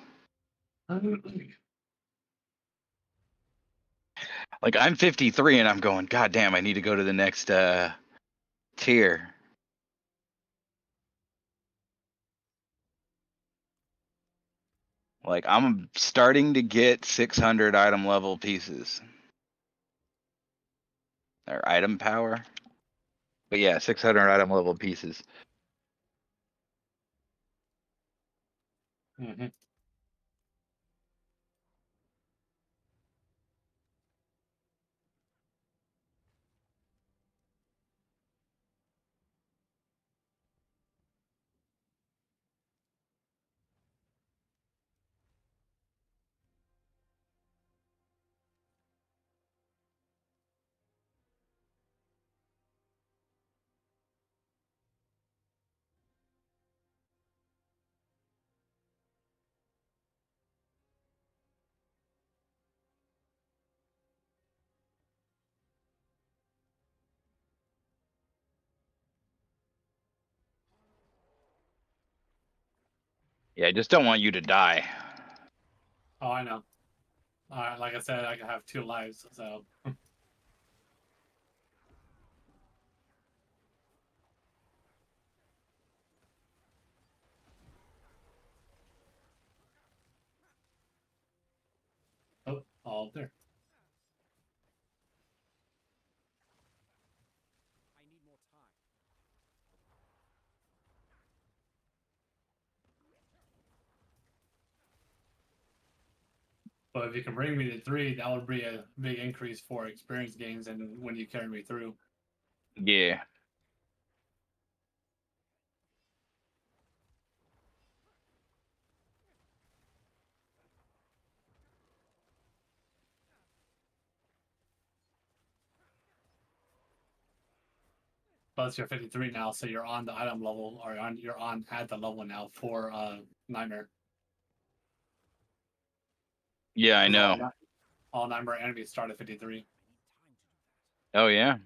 Like, I'm 53 and I'm going, God damn, I need to go to the next tier. Like, I'm starting to get 600 item level pieces. Or item power. But yeah, 600 item level pieces. Mm-hmm. Yeah, I just don't want you to die. Oh, I know. Like I said, I can have 2 lives, so. Oh, all there. I need more time. But if you can bring me to 3, that would be a big increase for experience gains and when you carry me through. Yeah. Plus, you're 53 now, so you're on the item level, or you're on at the level now for Nightmare. Yeah, I 'Cause know. all Nightmare enemies start at 53. Oh yeah.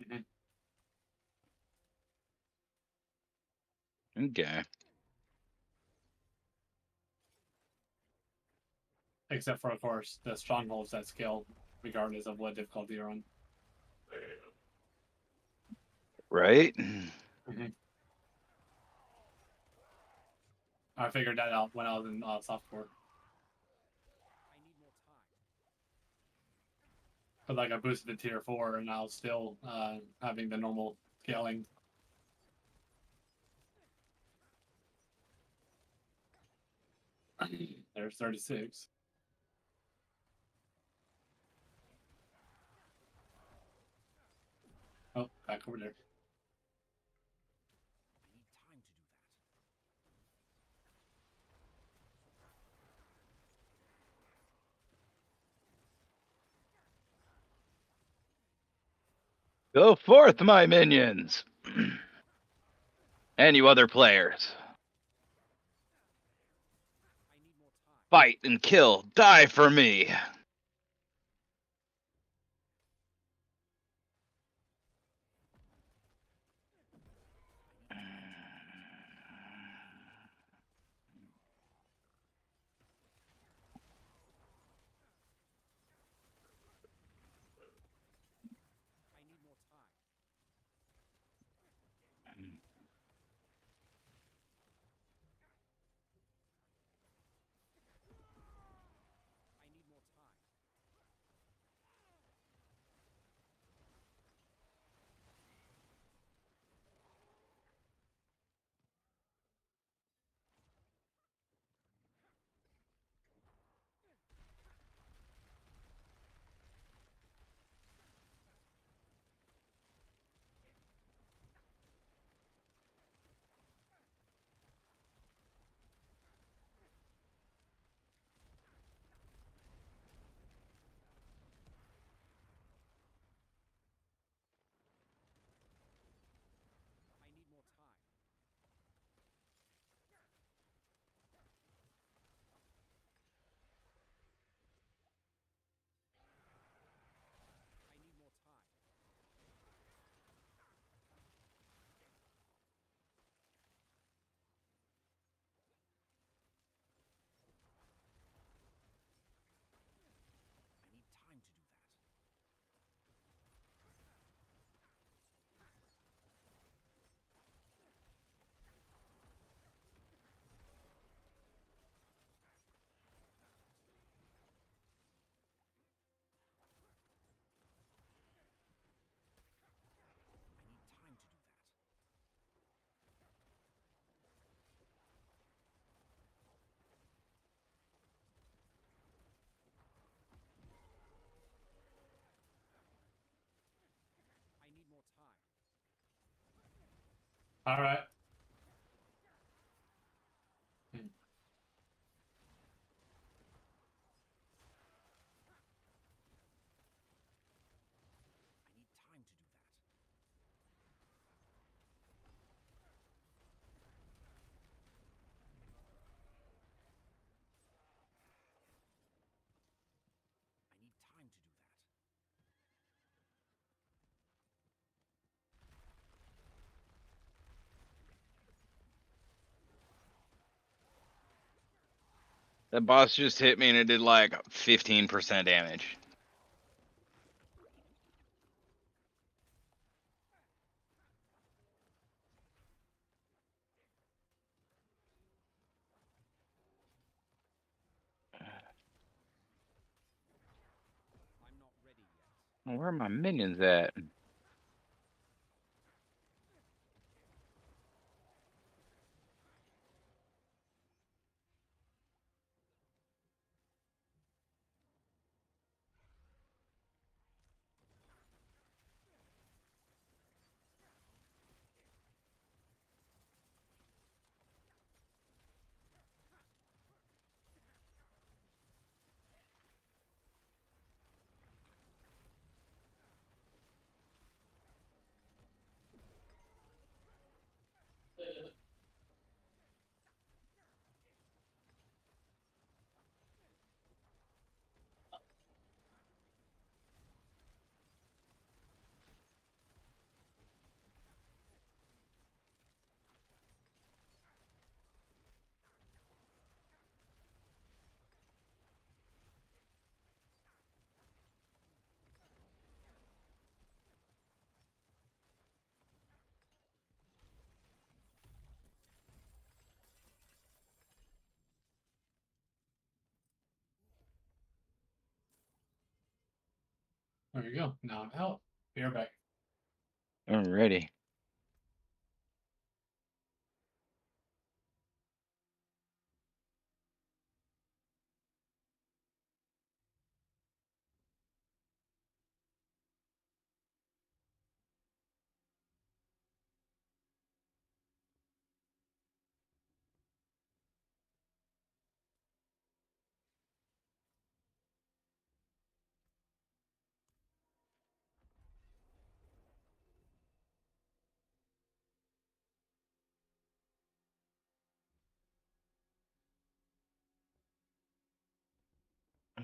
Mm-hmm. Okay. Except for, of course, the strongholds that scale regardless of what difficulty you're on. Right? Mm-hmm. I figured that out when I was in softcore. I need more time. But like I boosted to tier 4 and now still having the normal scaling. There's 36. Oh, back over there. I need time to do that. Go forth, my minions. And you other players. I need more time. Fight and kill. Die for me. I need more time. I need more time. All right. I need time to do that. I need time to do that. That boss just hit me and it did like 15% damage. I'm not ready yet. Where are my minions at? There you go. Now I'm out. Be right back. Alrighty. I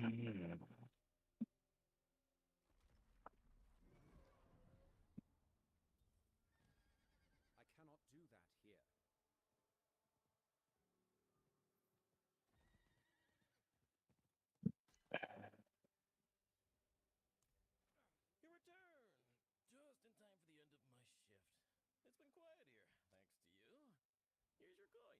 cannot do that here. You return! Just in time for the end of my shift. It's been quiet here, thanks to you. Here's your coin.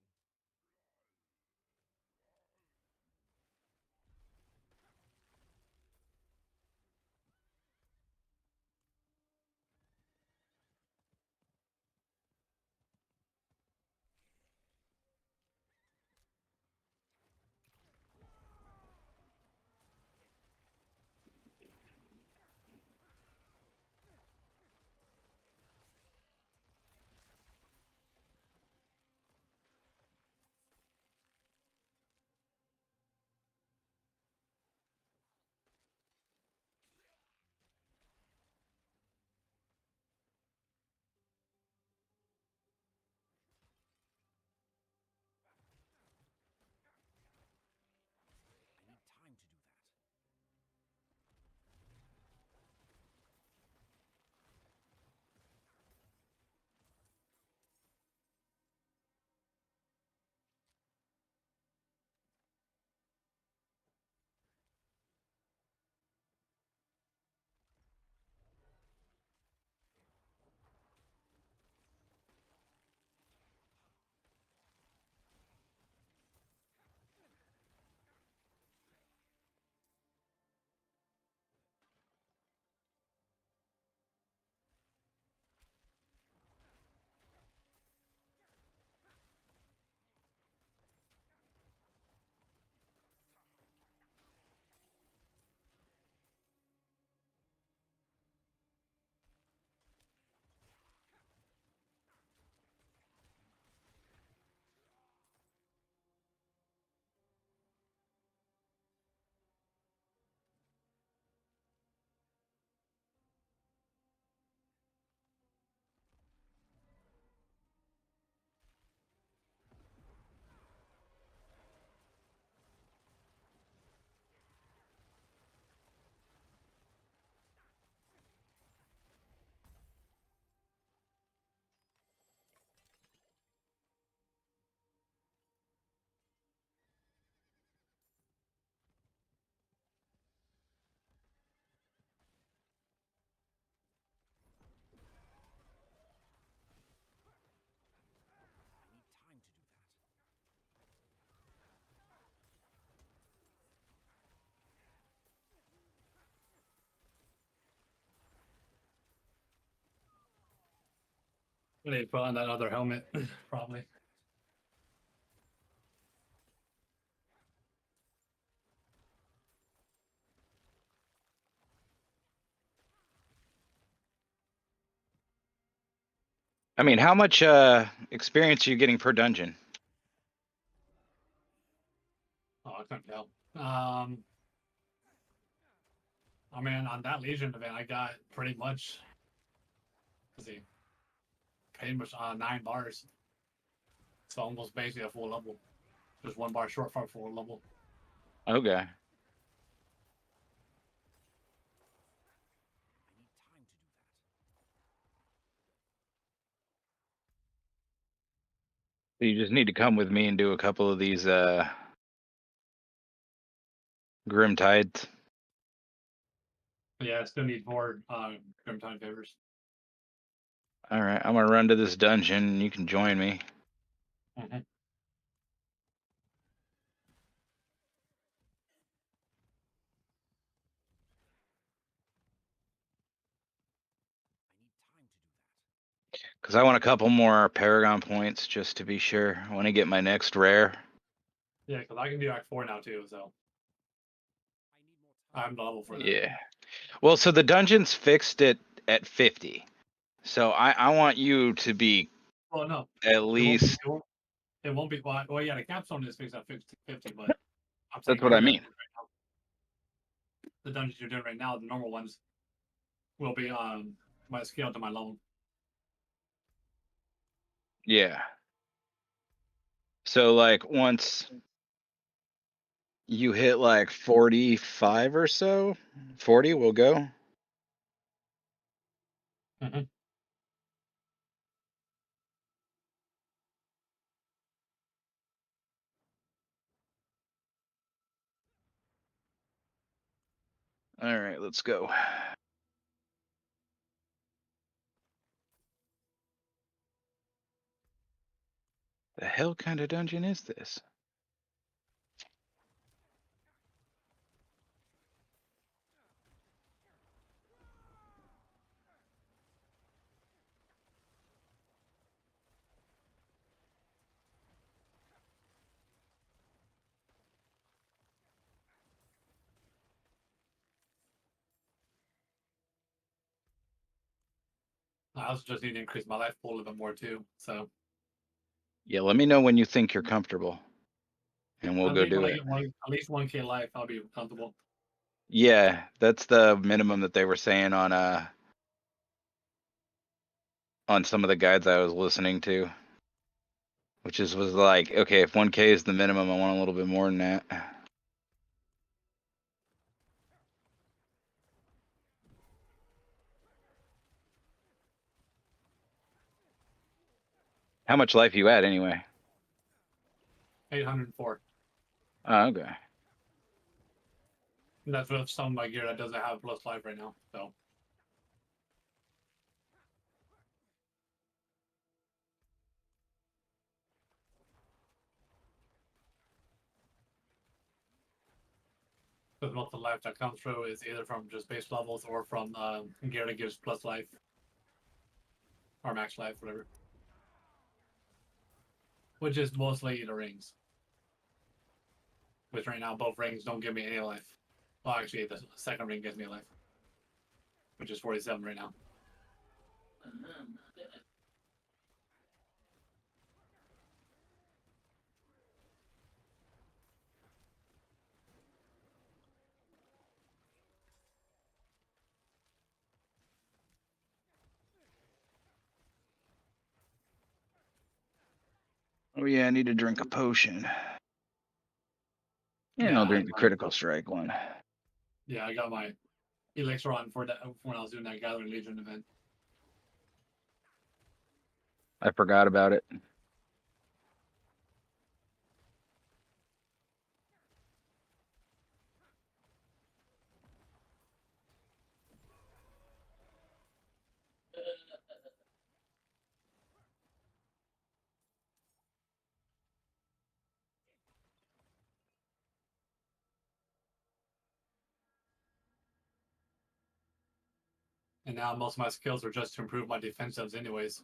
They put on that other helmet, probably. I mean, how much experience are you getting per dungeon? Oh, I couldn't tell. I mean, on that Legion event, I got pretty much, let's see, pretty much 9 bars. So almost basically a full level. Just 1 bar short for a full level. Okay. So you just need to come with me and do a couple of these Grim Tides. Yeah, I still need 4 Grim Time favors. All right, I'm gonna run to this dungeon. And you can join me. Mm-hmm. Because I want a couple more Paragon points just to be sure. I want to get my next rare. Yeah, because I can do Act 4 now too, so I'm the level for that. Yeah. Well, so the dungeons fixed it at 50. So I want you to be Well, no, at least. it won't be. Well, yeah, the capstone is fixed at 50, but I'm saying That's what I mean. The dungeons you're doing right now, the normal ones, will be my scale to my level. Yeah. So like once you hit like 45 or so, 40, we'll go. Mm-hmm. All right, let's go. The hell kind of dungeon is this? I also just need to increase my life pool a little bit more too. So Yeah, let me know when you think you're comfortable, and we'll I go think when do I it. get at least 1K life, I'll be comfortable. Yeah, that's the minimum that they were saying on some of the guides I was listening to, which was like, okay, if 1K is the minimum, I want a little bit more than that. How much life you at anyway? 804. Oh, okay. And that's with some of my gear that doesn't have plus life right now. So because most of the life that comes through is either from just base levels or from gear that gives plus life or max life, whatever. Which is mostly the rings. Which right now both rings don't give me any life. Well, actually, the second ring gives me life, which is 47 right now. Oh yeah, I need to drink a potion. And Yeah, I'll drink the critical strike one. yeah, I got my elixir on for that when I was doing that Gathering Legion event. I forgot about it. And now most of my skills are just to improve my defensives, anyways.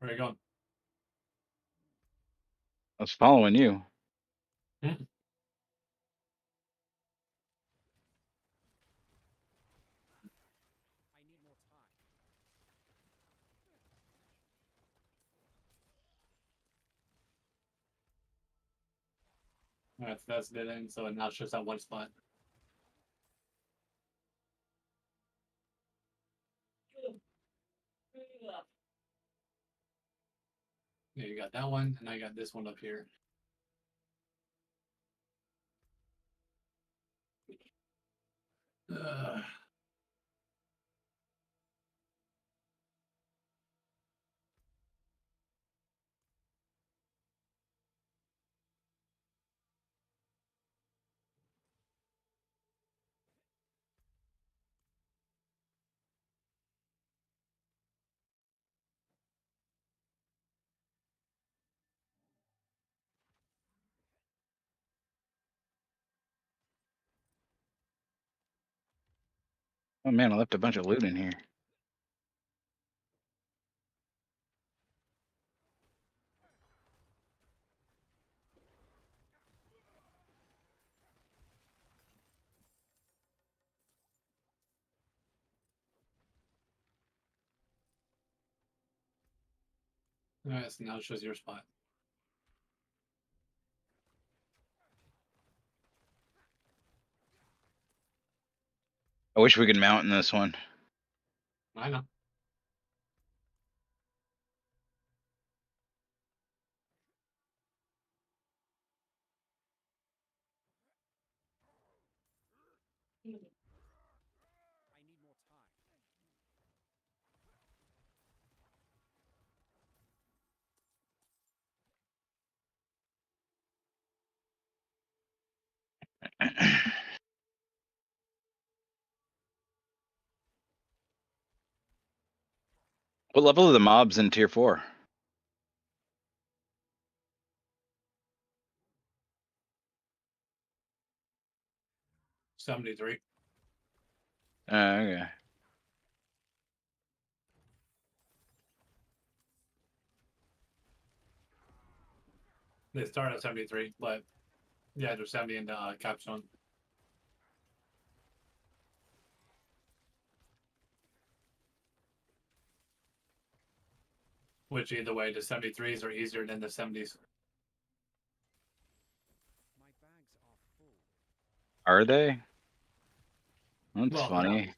Where are you going? I was following you. Hmm? I need more time. Alright, so that's dead end, so it now shows that one spot. Yeah, you got that one, and I got this one up here. Ugh. Oh man, I left a bunch of loot in here. Alright, so now it shows your spot. I wish we could mount in this one. I know. I need more time. What level are the mobs in tier 4? 73. Okay. They start at 73, but yeah, there's 70 in the capstone. Which either way, the 73s are easier than the 70s. My bags are full. Are they? That's Well, funny.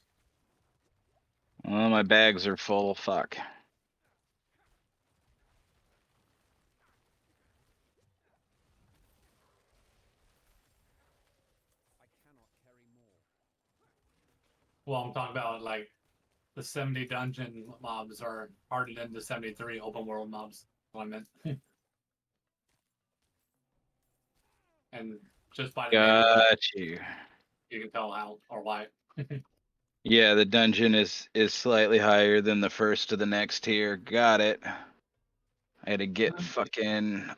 Well, my bags are full. Fuck. I cannot carry more. well, I'm talking about like the 70 dungeon mobs are harder than the 73 open world mobs. What I meant. And just by the name alone, Got you. you can tell how or why. Yeah, the dungeon is slightly higher than the first of the next tier. Got it. I had to get fucking.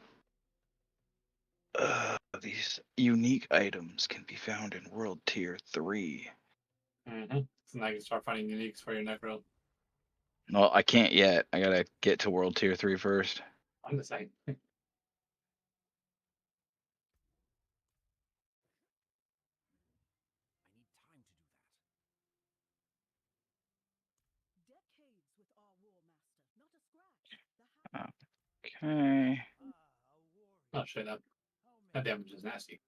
These unique items can be found in World Tier 3. Mm-hmm. So now you can start finding uniques for your necro. Well, I can't yet. I gotta get to World Tier 3 first. I'm the same. I need time to do that. Decades with our war master, not a scratch. The Okay. Ah, a warrior. Oh shit, that How many? damage is nasty.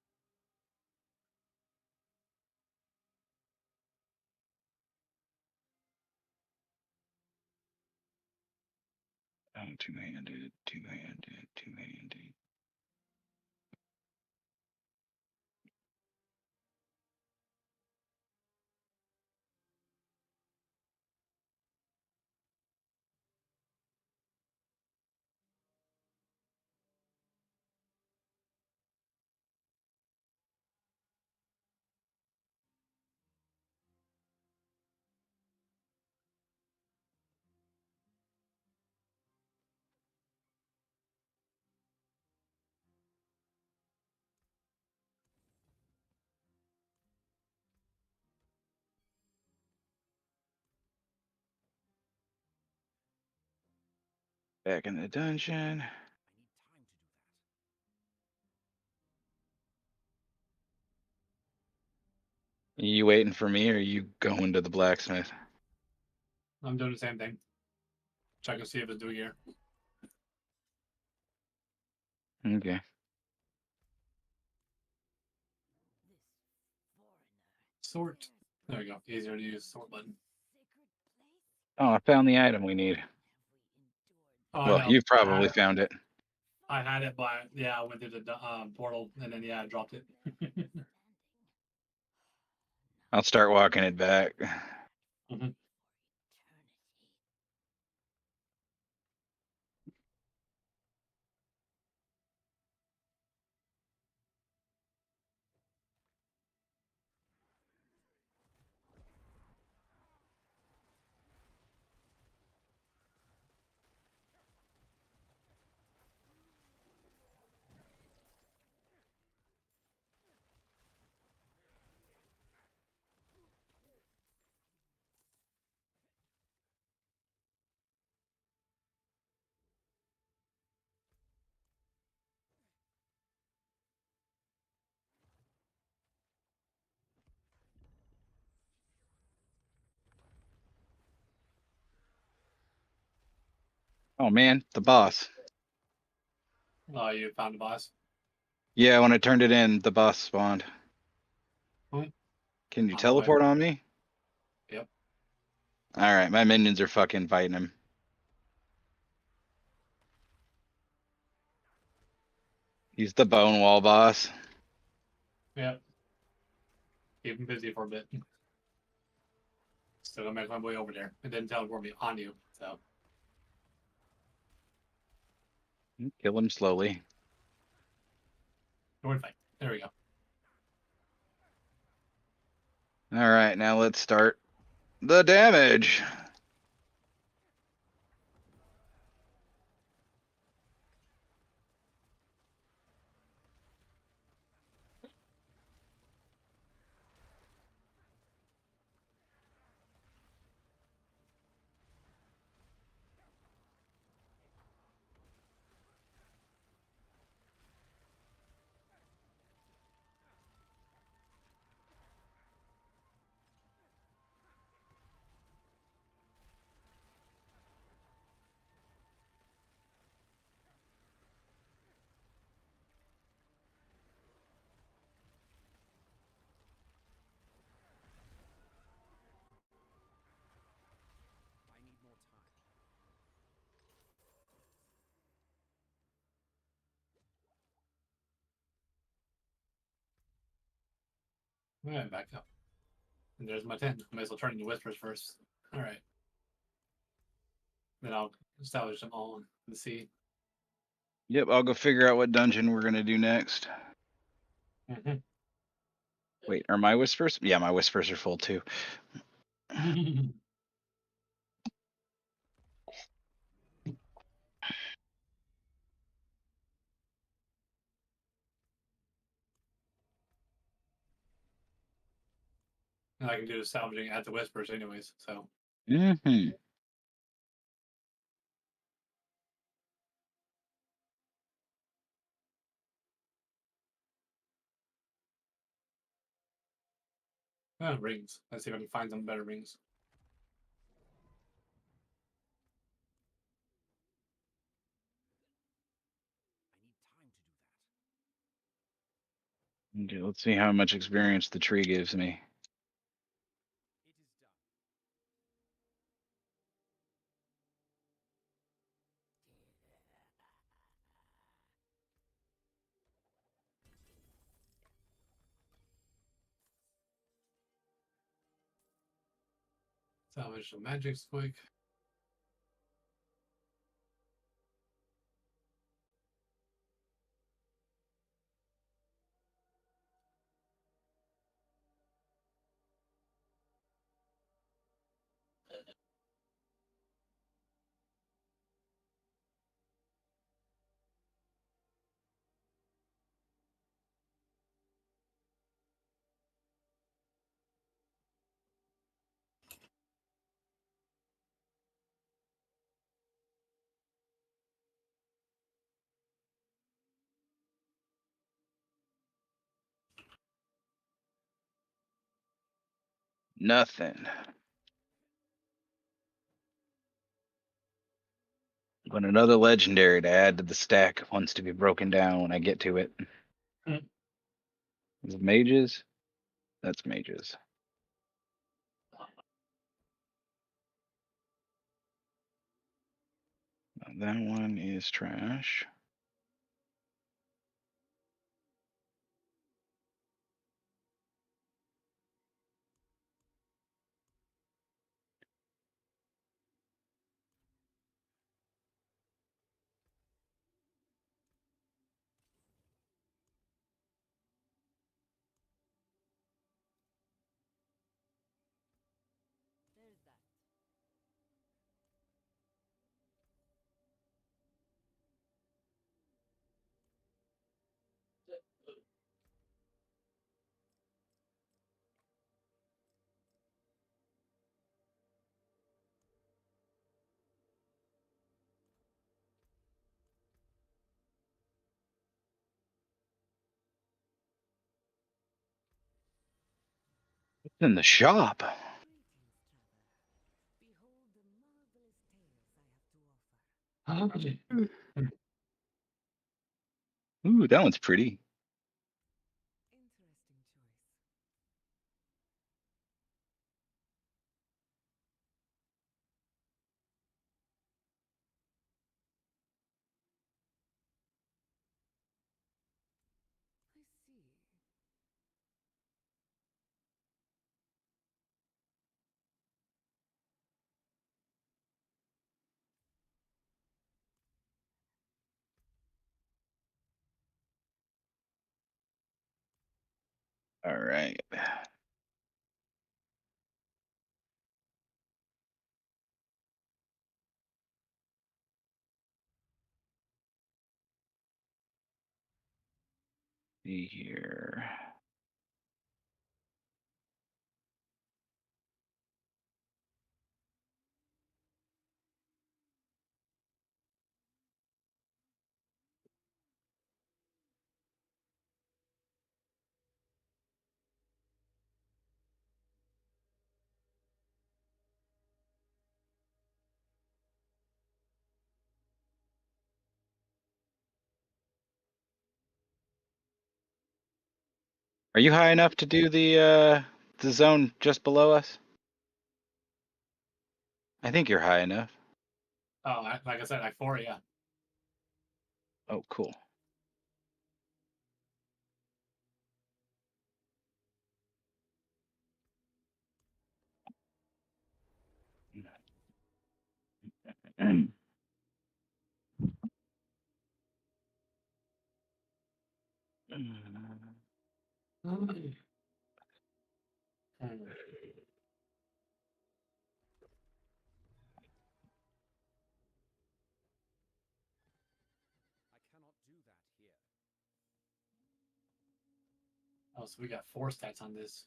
Two-handed, two-handed, two-handed. Back in the dungeon. You waiting for me, or are you going to the blacksmith? I'm doing the same thing. Check and see if it's doing here. Okay. Sort. There we go. Easier to use sort button. Oh, I found the item we need. Oh, I Well, know. you've I had probably it. found it. I had it, but yeah, I went through the portal and then I dropped it. I'll start walking it back. Mhm. Oh man, the boss. Oh, you found the boss. Yeah, when I turned it in, the boss spawned. Hmm. Can you On my way. teleport on me? Yep. Alright, my minions are fucking fighting him. He's the bone wall boss. Yep. Keep him busy for a bit. Still gonna make my way over there. It didn't teleport me on you, so Kill him slowly. we're fine. There we go. Alright, now let's start the damage. Alright, back up. And there's my 10. I might as well turn into whispers first. Alright. Then I'll establish them all and see. Yep, I'll go figure out what dungeon we're gonna do next. Mhm. Wait, are my whispers? Yeah, my whispers are full too. And I can do the salvaging at the whispers anyways, so Mm-hmm. rings. Let's see if I can find some better rings. Okay, let's see how much experience the tree gives me. Salvage some magics quick. Nothing. But another legendary to add to the stack wants to be broken down when I get to it. Hmm. Is it mages? That's mages. That one is trash. There's that. It's in the shop. Greetings, traveler. Behold the marvelous tales I have to offer. Ooh, that one's pretty. Interesting choice. I see. All right. See here. Are you high enough to do the zone just below us? I think you're high enough. Oh, like I said, like 4, yeah. Oh, cool. I cannot do that here. Oh, so we got 4 stats on this.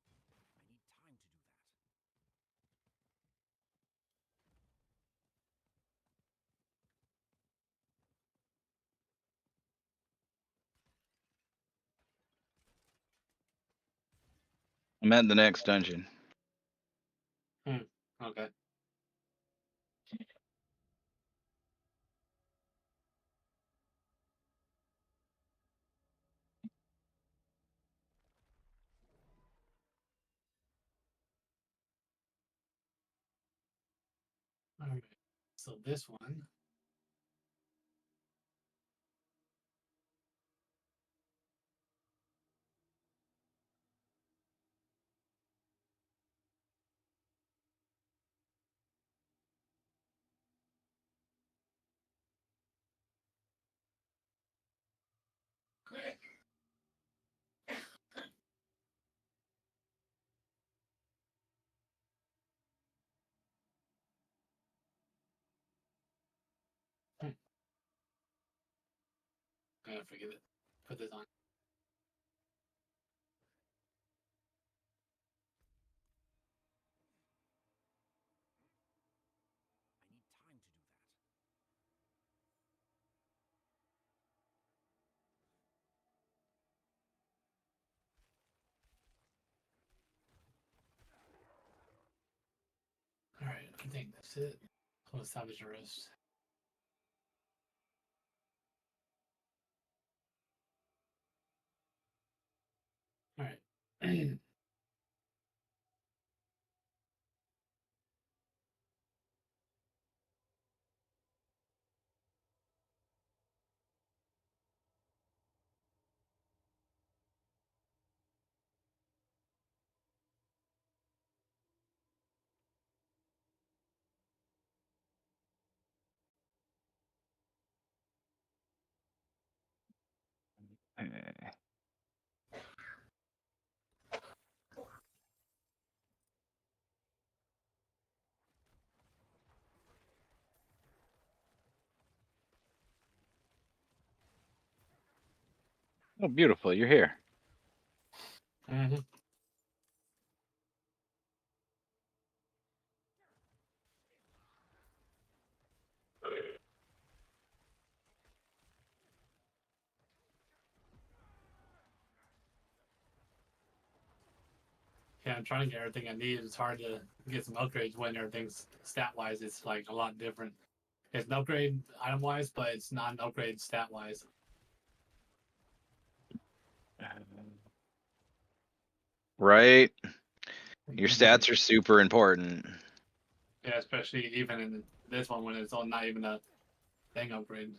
I need time to do that. I'm at the next dungeon. Okay. All right. So this one. I'm gonna forget it. Put this on. I need time to do that. I think that's it. I'll establish the rest. All right. Eh. Oh, beautiful! You're here. Mm-hmm. Yeah, I'm trying to get everything I need. It's hard to get some upgrades when everything's stat wise. It's like a lot different. It's an upgrade item wise, but it's not an upgrade stat wise. Right. Your Mm-hmm. stats are super important. Yeah, especially even in this one when it's all not even a thing upgrade.